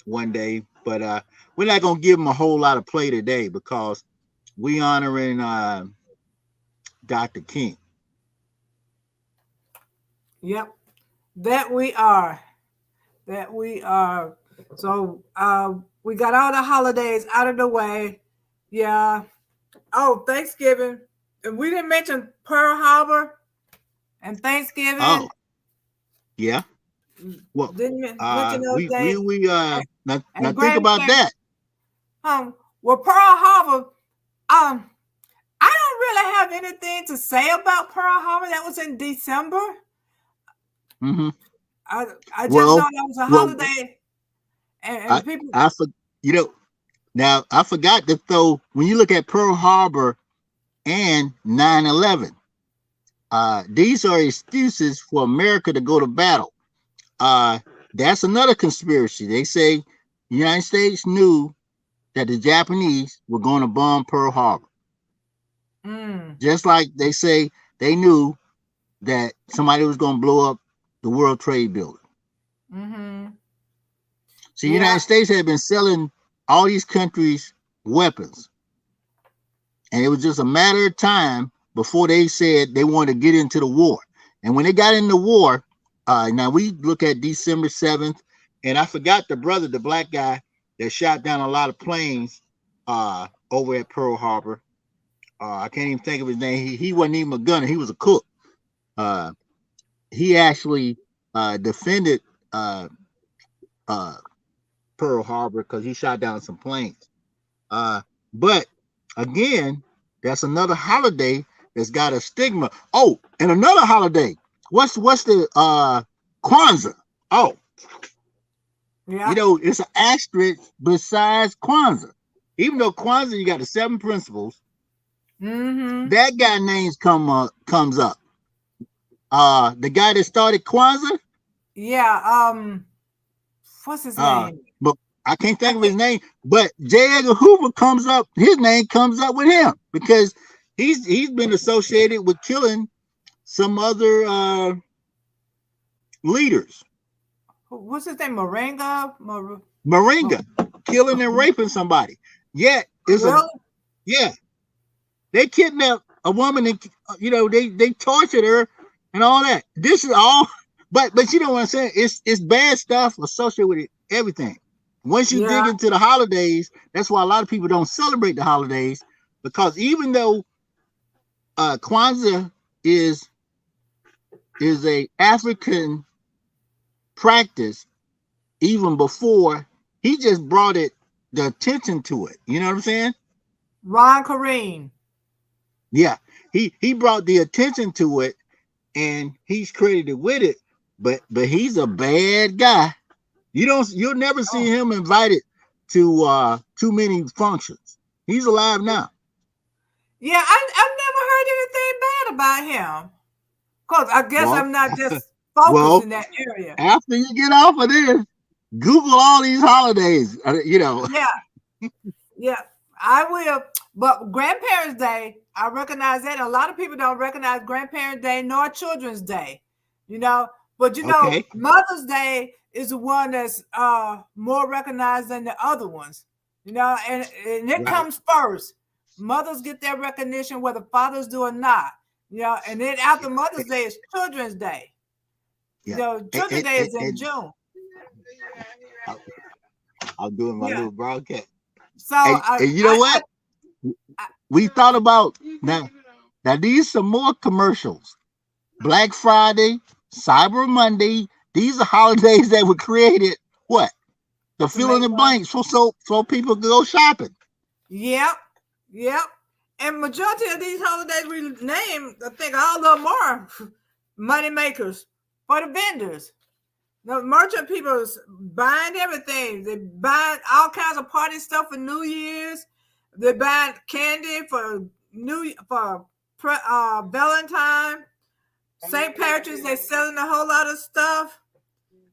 one day. But we're not gonna give them a whole lot of play today because we honoring Dr. King. Yep, that we are. That we are. So we got all the holidays out of the way. Yeah. Oh, Thanksgiving. And we didn't mention Pearl Harbor and Thanksgiving. Oh, yeah. Well, Didn't mention those we days. now think about that. Well, Pearl Harbor. I don't really have anything to say about Pearl Harbor. That was in December. Mm-hmm. I just know that was a holiday, and people. Now I forgot to throw, when you look at Pearl Harbor and 9/11, these are excuses for America to go to battle. That's another conspiracy. They say the United States knew that the Japanese were going to bomb Pearl Harbor. Just like they say they knew that somebody was going to blow up the World Trade Building. Mm-hmm. So the United States had been selling all these countries weapons. And it was just a matter of time before they said they wanted to get into the war. And when they got into war, now we look at December 7th, and I forgot the brother, the black guy that shot down a lot of planes over at Pearl Harbor. I can't even think of his name. He wasn't even a gunner. He was a cook. He actually defended Pearl Harbor because he shot down some planes. But again, that's another holiday that's got a stigma. Oh, and another holiday. What's the Kwanzaa? Oh, yeah. It's an asterisk besides Kwanzaa. Even though Kwanzaa, you got the 7 principles. Mm-hmm. That guy names comes up. The guy that started Kwanzaa. Yeah. What's his name? But I can't think of his name. But J. Edgar Hoover comes up. His name comes up with him because he's been associated with killing some other leaders. What's his name? Moringa, killing and raping somebody. Yet they kidnapped a woman and they tortured her and all that. This is all, but you know what I'm saying? It's bad stuff associated with everything. Once you dig into the holidays, that's why a lot of people don't celebrate the holidays, because even though Kwanzaa is a African practice, even before he just brought the attention to it. You know what I'm saying? Ron Kareem. Yeah, he brought the attention to it, and he's credited with it. But he's a bad guy. You'll never see him invited to too many functions. He's alive now. Yeah, I've never heard anything bad about him. Cause I guess I'm not just focused in that area. After you get off of this, Google all these holidays. Yeah, I will. But Grandparents' Day, I recognize that. A lot of people don't recognize Grandparents' Day nor Children's Day. But Mother's Day is the one that's more recognized than the other ones. And it comes first. Mothers get their recognition whether fathers do or not. And then after Mother's Day is Children's Day. Children's Day is in June. I'm doing my little broadcast. So and you know what? We thought about now these are more commercials. Black Friday, Cyber Monday, these are holidays that were created to fill in the blanks so people can go shopping. Yep. And majority of these holidays we name, I think all of them are money makers for the vendors. The merchant people buying everything. They buy all kinds of party stuff for New Year's. They buy candy for Valentine. St. Patrick's, they're selling a whole lot of stuff.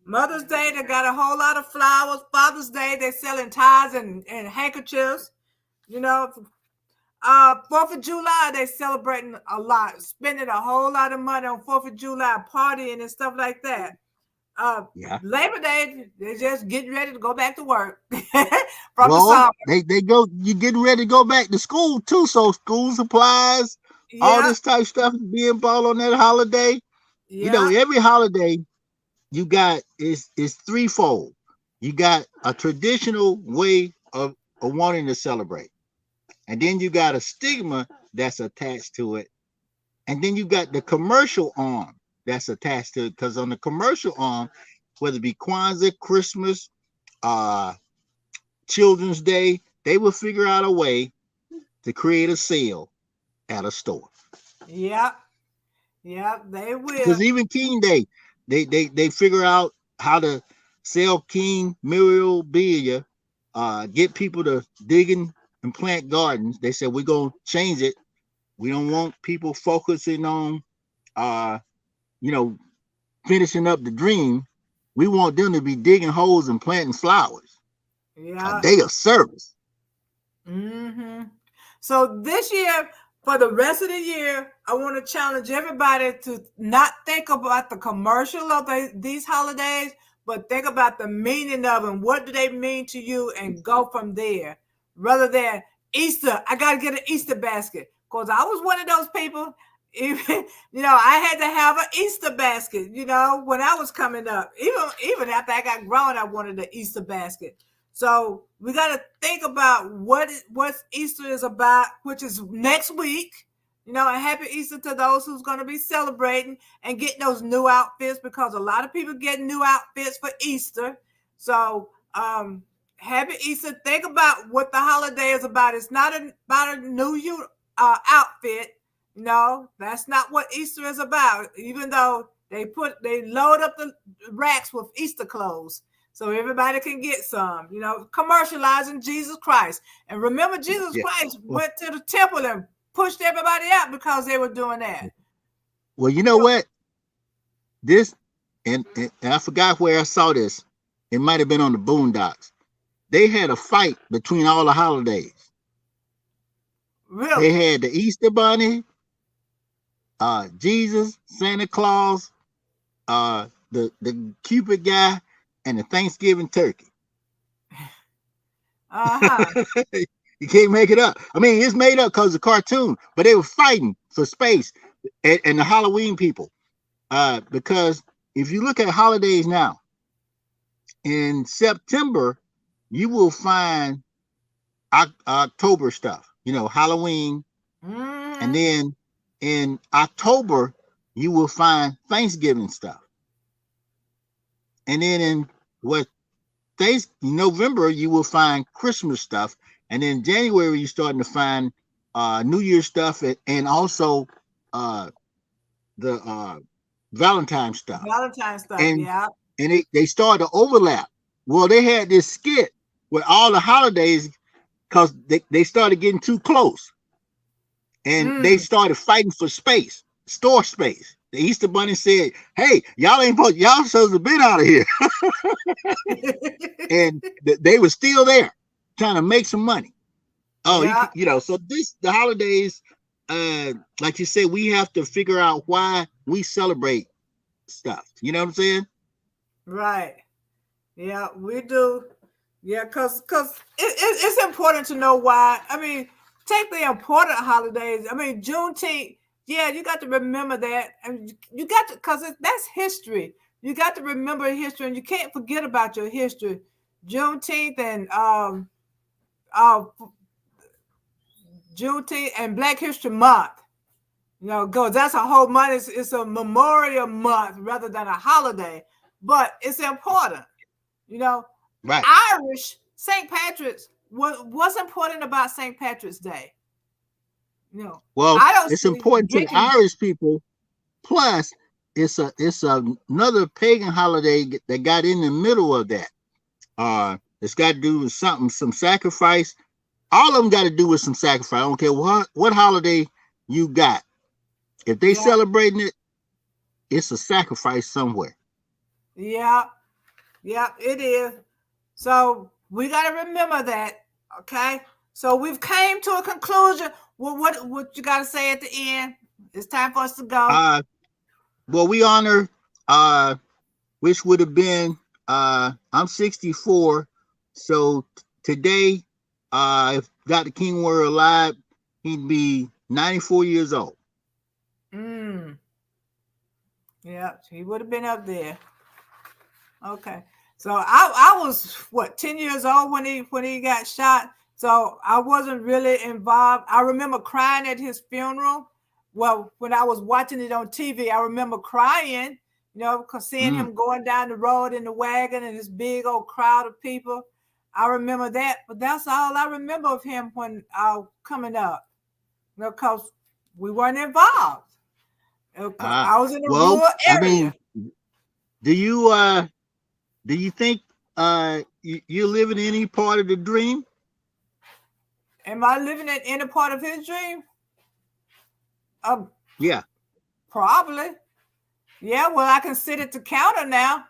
Mother's Day, they got a whole lot of flowers. Father's Day, they're selling ties and handkerchiefs. 4th of July, they celebrating a lot, spending a whole lot of money on 4th of July, partying and stuff like that. Yeah. Labor Day, they're just getting ready to go back to work from the summer. They go, you getting ready to go back to school too. So school supplies, all this type of stuff is being bought on that holiday. You know, every holiday you got is threefold. You got a traditional way of wanting to celebrate. And then you got a stigma that's attached to it. And then you got the commercial arm that's attached to it. Because on the commercial arm, whether it be Kwanzaa, Christmas, Children's Day, they will figure out a way to create a sale at a store. Yeah, they will. Because even King Day, they figure out how to sell King memorabilia, get people to dig in and plant gardens. They said we're gonna change it. We don't want people focusing on finishing up the dream. We want them to be digging holes and planting flowers. Yeah. A day of service. Mm-hmm. So this year, for the rest of the year, I want to challenge everybody to not think about the commercial of these holidays, but think about the meaning of them. What do they mean to you? And go from there. Rather than Easter, I got to get an Easter basket. Because I was one of those people, even, I had to have an Easter basket, when I was coming up. Even after I got grown, I wanted an Easter basket. So we got to think about what Easter is about, which is next week. And happy Easter to those who's going to be celebrating and getting those new outfits, because a lot of people get new outfits for Easter. So happy Easter. Think about what the holiday is about. It's not about a new outfit. No, that's not what Easter is about. Even though they load up the racks with Easter clothes, so everybody can get some, commercializing Jesus Christ. And remember, Jesus Christ went to the temple and pushed everybody out because they were doing that. Well, you know what? This, and I forgot where I saw this. It might have been on the Boondocks. They had a fight between all the holidays. Really? They had the Easter Bunny, Jesus, Santa Claus, the Cupid guy, and the Thanksgiving turkey. You can't make it up. I mean, it's made up because of cartoon, but they were fighting for space and the Halloween people. Because if you look at holidays now, in September, you will find October stuff, Halloween. And then in October, you will find Thanksgiving stuff. And then in November, you will find Christmas stuff. And then January, you're starting to find New Year's stuff and also the Valentine's stuff. And they started to overlap. Well, they had this skit with all the holidays because they started getting too close. And they started fighting for space, store space. The Easter Bunny said, "Hey, y'all supposed to have been out of here." And they were still there trying to make some money. So the holidays, like you said, we have to figure out why we celebrate stuff. You know what I'm saying? Right. Yeah, we do. Yeah, because it's important to know why. I mean, take the important holidays. I mean, Juneteenth. Yeah, you got to remember that, and you got to, because that's history. You got to remember history, and you can't forget about your history. Juneteenth and Juneteenth and Black History Month. Because that's a whole month. It's a memorial month rather than a holiday, but it's important. Right. Irish St. Patrick's. What's important about St. Patrick's Day? Well, it's important to the Irish people. Plus, it's another pagan holiday that got in the middle of that. It's got to do with some sacrifice. All of them got to do with some sacrifice. I don't care what holiday you got. If they celebrating it, it's a sacrifice somewhere. Yeah, it is. So we got to remember that. Okay. So we've came to a conclusion. Well, what you got to say at the end? It's time for us to go. Well, we honor, which would have been, I'm 64, so today, if Dr. King were alive, he'd be 94 years old. Yeah, he would have been up there. Okay. So I was what 10 years old when he got shot. So I wasn't really involved. I remember crying at his funeral. Well, when I was watching it on TV, I remember crying, because seeing him going down the road in the wagon and this big old crowd of people. I remember that, but that's all I remember of him when coming up. Because we weren't involved. I was in a rural area. I mean, do you think you're living in any part of the dream? Am I living in any part of his dream? Yeah. Probably. Yeah, well, I can sit at the counter now.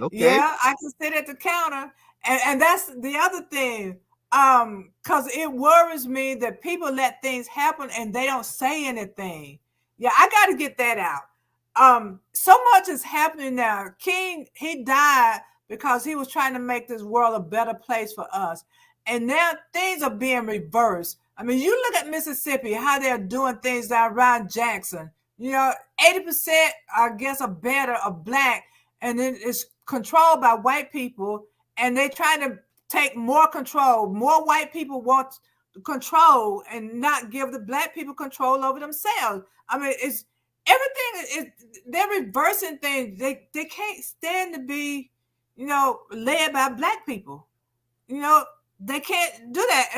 Okay. Yeah, I can sit at the counter. And that's the other thing. Because it worries me that people let things happen and they don't say anything. Yeah, I got to get that out. So much is happening now. King, he died because he was trying to make this world a better place for us. And now things are being reversed. I mean, you look at Mississippi, how they're doing things down around Jackson. 80%, I guess, are better of black, and then it's controlled by white people, and they're trying to take more control. More white people want control and not give the black people control over themselves. I mean, it's everything they're reversing things. They can't stand to be, led by black people. They can't do that.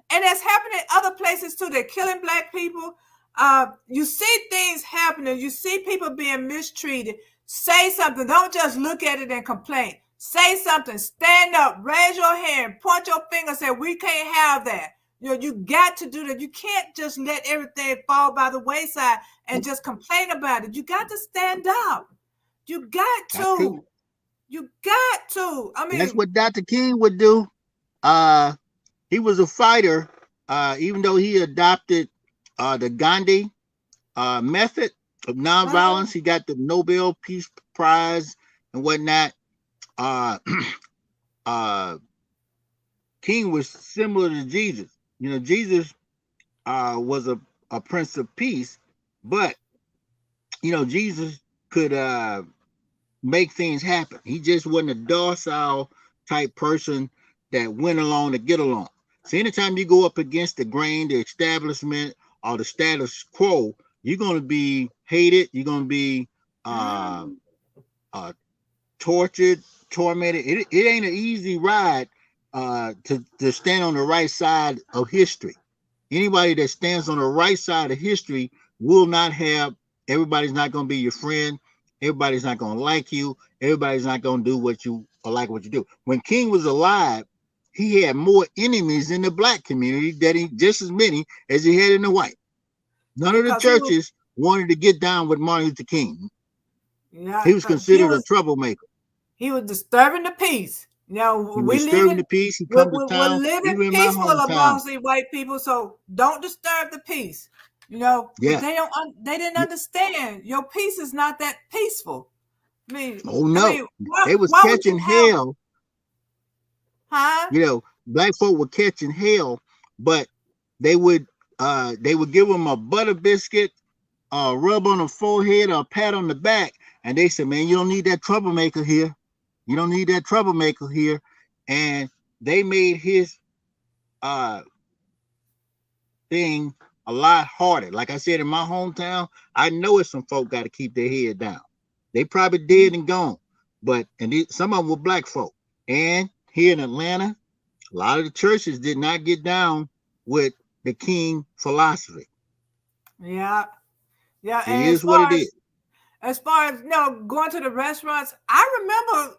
And that's happening other places too. They're killing black people. You see things happening. You see people being mistreated. Say something. Don't just look at it and complain. Say something. Stand up. Raise your hand. Point your finger. Say, we can't have that. You got to do that. You can't just let everything fall by the wayside and just complain about it. You got to stand up. You got to. You got to. I mean, that's what Dr. King would do. He was a fighter, even though he adopted the Gandhi method of nonviolence. He got the Nobel Peace Prize and whatnot. King was similar to Jesus. Jesus was a prince of peace, but Jesus could make things happen. He just wasn't a docile type person that went along to get along. So anytime you go up against the grain, the establishment, or the status quo, you're going to be hated. You're going to be tortured, tormented. It ain't an easy ride to stand on the right side of history. Anybody that stands on the right side of history will not have, everybody's not going to be your friend. Everybody's not going to like you. Everybody's not going to do what you do. When King was alive, he had more enemies in the black community just as many as he had in the white. None of the churches wanted to get down with Martin Luther King. Yeah, he was considered a troublemaker. He was disturbing the peace. We're disturbing the peace. He come to town. We're living peaceful amongst these white people, so don't disturb the peace. Yeah. They didn't understand. Your peace is not that peaceful. I mean, they was catching hell. Huh? Black folk were catching hell, but they would give them a butter biscuit, rub on the forehead, or a pat on the back, and they said, "Man, you don't need that troublemaker here. You don't need that troublemaker here." And they made his thing a lot harder. Like I said, in my hometown, I know it's some folk got to keep their head down. They probably dead and gone, but some of them were black folk. And here in Atlanta, a lot of the churches did not get down with the King philosophy. Yeah. It is what it is. As far as going to the restaurants, I remember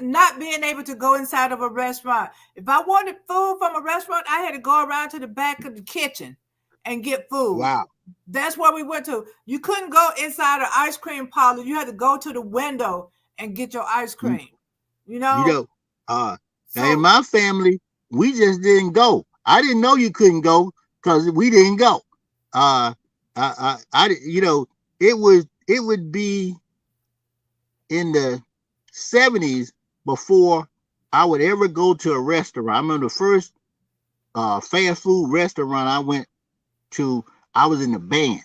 not being able to go inside of a restaurant. If I wanted food from a restaurant, I had to go around to the back of the kitchen and get food. Wow. That's where we went to. You couldn't go inside an ice cream parlor. You had to go to the window and get your ice cream. Now in my family, we just didn't go. I didn't know you couldn't go because we didn't go. You know, it would be in the 70s before I would ever go to a restaurant. I remember the first fast food restaurant I went to, I was in the band.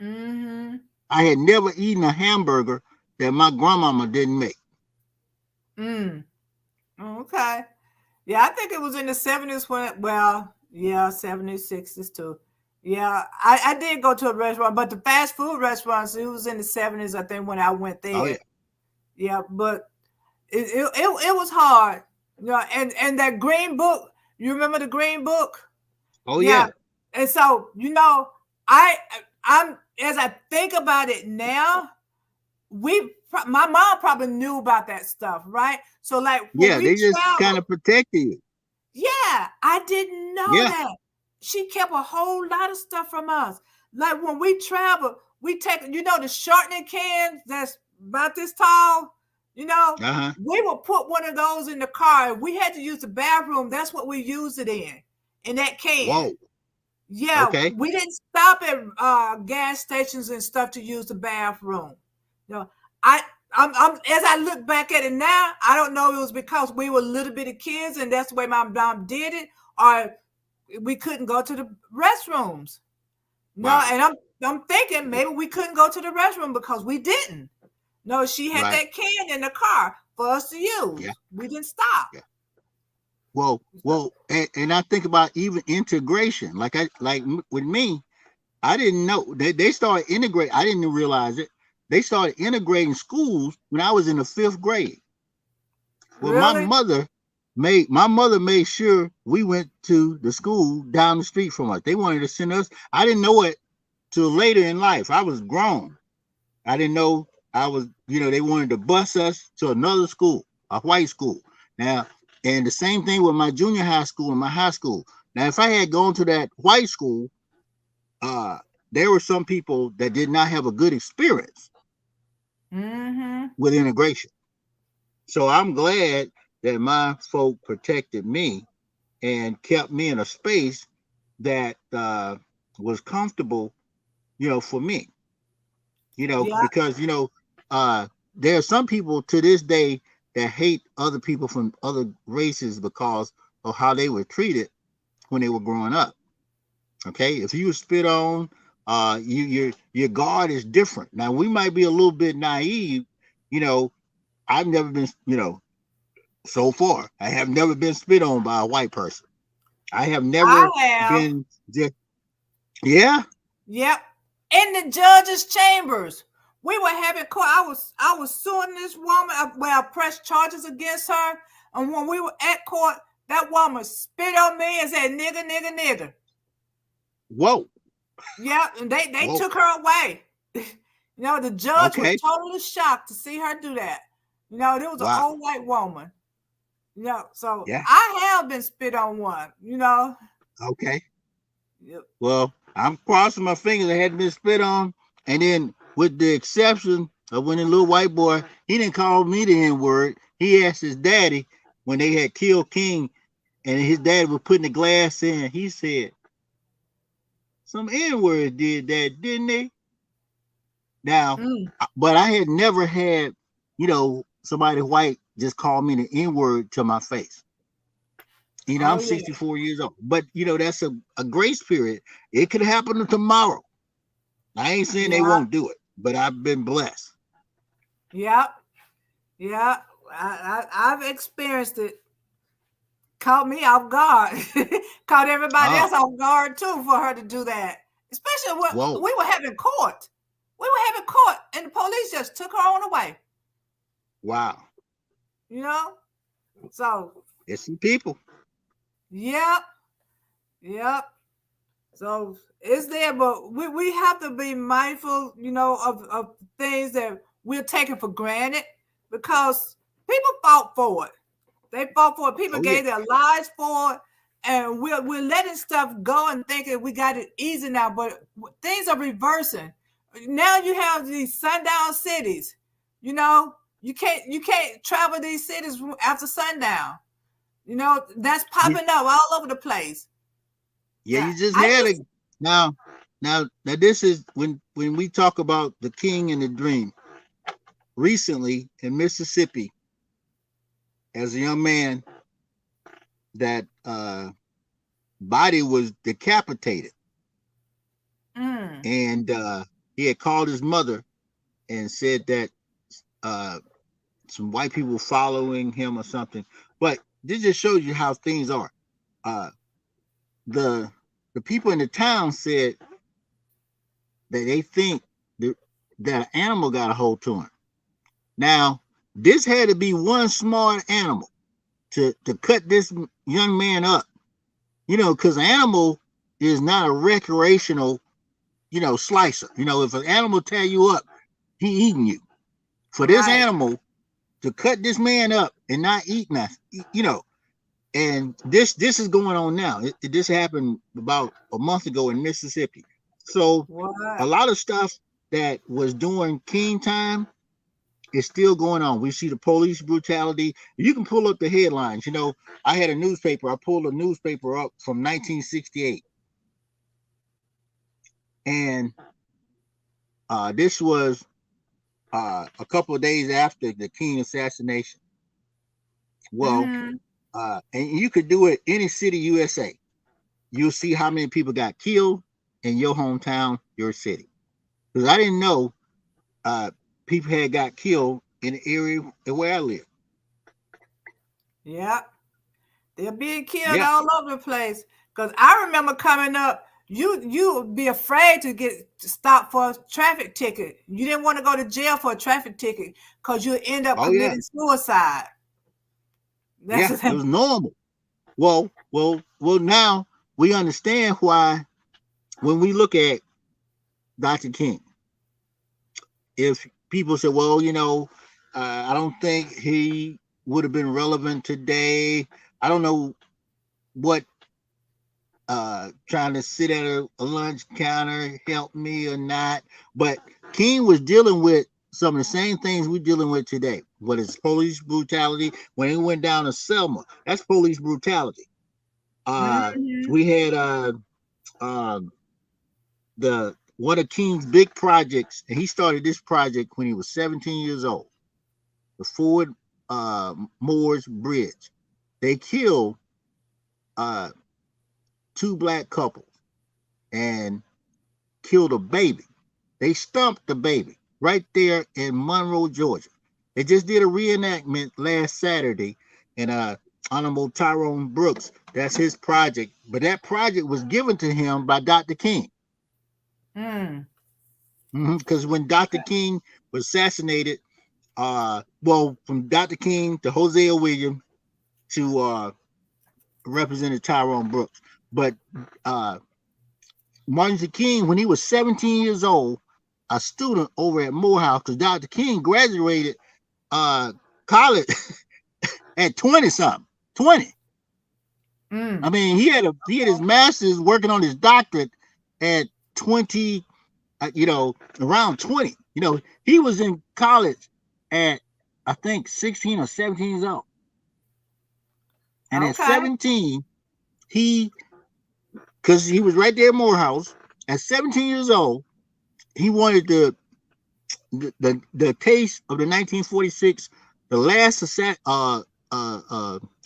Mm-hmm. I had never eaten a hamburger that my grandmama didn't make. Okay. Yeah, I think it was in the 70s when, well, yeah, 70s, 60s too. Yeah, I did go to a restaurant, but the fast food restaurants, it was in the 70s, I think, when I went there. Oh yeah. Yeah, but it was hard. You know, and that green book, you remember the green book? Oh yeah. And so, you know, I'm as I think about it now, my mom probably knew about that stuff, right? So like when we they just kind traveled, of protected you. yeah, I didn't know that. She kept a whole lot of stuff from us. Like when we travel, we take, you know, the shortening cans that's about this tall, you know, we would put one of those in the car. If we had to use the bathroom, that's what we used it in that can. Whoa. Yeah, Okay. we didn't stop at gas stations and stuff to use the bathroom. You know, I'm as I look back at it now, I don't know if it was because we were little bitty kids and that's the way my mom did it, or we couldn't go to the restrooms. Wow. No, and I'm thinking maybe we couldn't go to the restroom because we didn't. No, she had that can in the car for us to use. Yeah. We didn't stop. Yeah. Well, and I think about even integration. Like with me, I didn't know they started integrating. I didn't realize it. They started integrating schools when I was in the 5th grade. Well, Really? my mother made sure we went to the school down the street from us. They wanted to send us. I didn't know it till later in life. I was grown. I didn't know I was, you know, they wanted to bus us to another school, a white school. Now, and the same thing with my junior high school and my high school. Now, if I had gone to that white school, there were some people that did not have a good experience with integration. So I'm glad that my folk protected me and kept me in a space that was comfortable, you know, for me. You know, because, you know, there are some people to this day that hate other people from other races because of how they were treated when they were growing up. Okay, if you were spit on, your guard is different. Now we might be a little bit naive, you know. I've never been, you know, so far I have never been spit on by a white person. I have never been just, yeah. Yep. In the judge's chambers, we were having court. I was suing this woman where I pressed charges against her, and when we were at court, that woman spit on me and said, "Nigger, nigger, nigger." Whoa. Yeah, and they took her away. You know, the judge was totally shocked to see her do that. You know, there was an old white woman. You know, so I have been spit on one, you know. Okay. Yep. Well, I'm crossing my fingers I hadn't been spit on. And then with the exception of when the little white boy, he didn't call me the N-word. He asked his daddy when they had killed King and his dad was putting the glass in. He said, some N-words did that, didn't they? Now, but I had never had, you know, somebody white just call me the N-word to my face. You know, I'm 64 years old, but you know, that's a grace period. It could happen tomorrow. I ain't saying they won't do it, but I've been blessed. Yep. Yeah. I've experienced it. Caught me off guard. Caught everybody else off guard too for her to do that. Especially when we were having court. We were having court and the police just took her on away. Wow. You know? So it's some people. Yep. So it's there, but we have to be mindful, you know, of things that we're taking for granted because people fought for it. They fought for it. People gave their lives for it, and we're letting stuff go and thinking we got it easy now, but things are reversing. Now you have these sundown cities. You know, you can't travel these cities after sundown. You know, that's popping up all over the place. Yeah, you just had it. Now, this is when we talk about the king and the dream. Recently in Mississippi, as a young man, that body was decapitated, and he had called his mother and said that some white people following him or something. But this just shows you how things are. The people in the town said that they think that an animal got a hold to him. Now, this had to be one smart animal to cut this young man up, because an animal is not a recreational, slicer. If an animal tear you up, he eating you. For this animal to cut this man up and not eat nothing, and this is going on now. This happened about a month ago in Mississippi. So a lot of stuff that was during King time is still going on. We see the police brutality. You can pull up the headlines. I had a newspaper. I pulled a newspaper up from 1968. And this was a couple of days after the King assassination. Well, and you could do it any city, USA. You'll see how many people got killed in your hometown, your city. Because I didn't know people had got killed in the area where I live. Yeah, they're being killed all over the place. Because I remember coming up, you would be afraid to get stopped for a traffic ticket. You didn't want to go to jail for a traffic ticket because you end up committing suicide. It was normal. Well, now we understand why when we look at Dr. King, if people say, well, I don't think he would have been relevant today. I don't know what trying to sit at a lunch counter help me or not. But King was dealing with some of the same things we're dealing with today. What is police brutality? When he went down to Selma, that's police brutality. We had the one of King's big projects, and he started this project when he was 17 years old. The Ford Moores Bridge. They killed two black couples and killed a baby. They stumped the baby right there in Monroe, Georgia. They just did a reenactment last Saturday, and Honorable Tyrone Brooks, that's his project. But that project was given to him by Dr. King. Because when Dr. King was assassinated, from Dr. King to Hosea Williams to Representative Tyrone Brooks. But Martin Luther King, when he was 17 years old, a student over at Morehouse, because Dr. King graduated college at 20-something, 20. I mean, he had his master's working on his doctorate at 20, around 20. He was in college at, I think, 16 or 17 years old. And at 17, because he was right there at Morehouse, at 17 years old, he wanted the case of the 1946, the last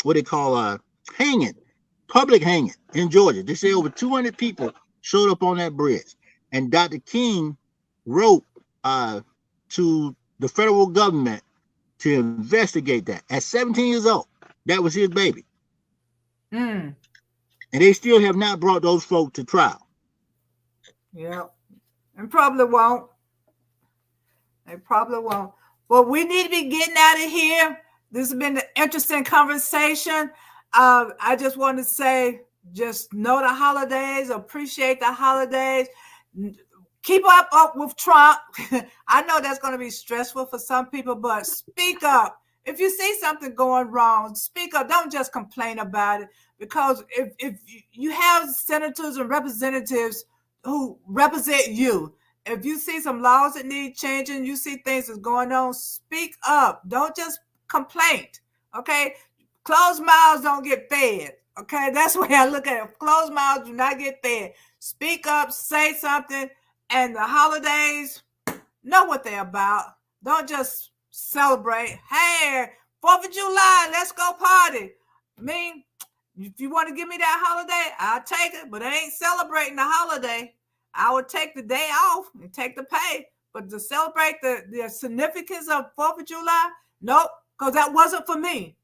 what they call hanging, public hanging in Georgia. They say over 200 people showed up on that bridge, and Dr. King wrote to the federal government to investigate that at 17 years old. That was his baby. And they still have not brought those folks to trial. Yeah, and probably won't. They probably won't. Well, we need to be getting out of here. This has been an interesting conversation. I just want to say, just know the holidays, appreciate the holidays. Keep up with Trump. I know that's going to be stressful for some people, but speak up. If you see something going wrong, speak up. Don't just complain about it, because if you have senators and representatives who represent you, if you see some laws that need changing, you see things that's going on, speak up. Don't just complain, okay? Closed mouths don't get fed, Okay, that's the way I look at it. Closed mouths do not get fed. Speak up, say something, and the holidays, know what they're about. Don't just celebrate. Hey, 4th of July, let's go party. I mean, if you want to give me that holiday, I'll take it, but I ain't celebrating the holiday. I would take the day off and take the pay. But to celebrate the significance of 4th of July, nope, because that wasn't for me.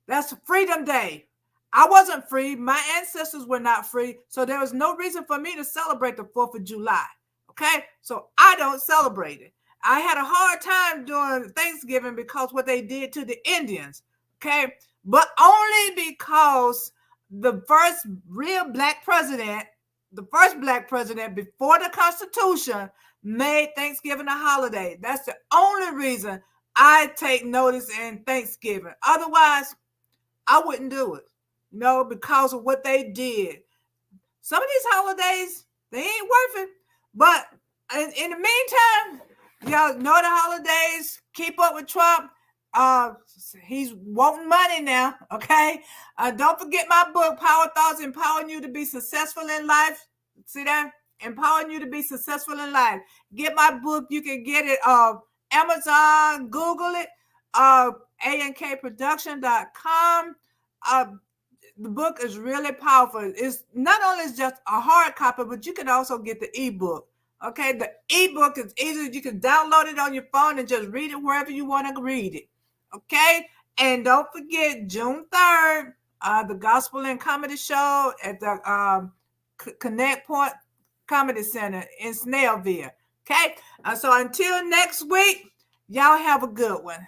That's Freedom Day. I wasn't free. My ancestors were not free. So there was no reason for me to celebrate the 4th of July. Okay? So I don't celebrate it. I had a hard time during Thanksgiving because what they did to the Indians. Okay? But only because the first real black president, the first black president before the Constitution made Thanksgiving a holiday. That's the only reason I take notice in Thanksgiving. Otherwise, I wouldn't do it. Because of what they did. Some of these holidays, they ain't worth it. But in the meantime, y'all know the holidays. Keep up with Trump. He's wanting money now, okay? Don't forget my book, Power Thoughts, Empowering You to Be Successful in Life. See that? Empowering You to Be Successful in Life. Get my book. You can get it Amazon, Google it, ankproduction.com. The book is really powerful. It's not only just a hard copy, but you can also get the ebook. Okay, the ebook is easy. You can download it on your phone and just read it wherever you want to read it. Okay, and don't forget June 3rd, the Gospel and Comedy Show at the Connect Point Comedy Center in Snellville. Okay, so until next week, y'all have a good one.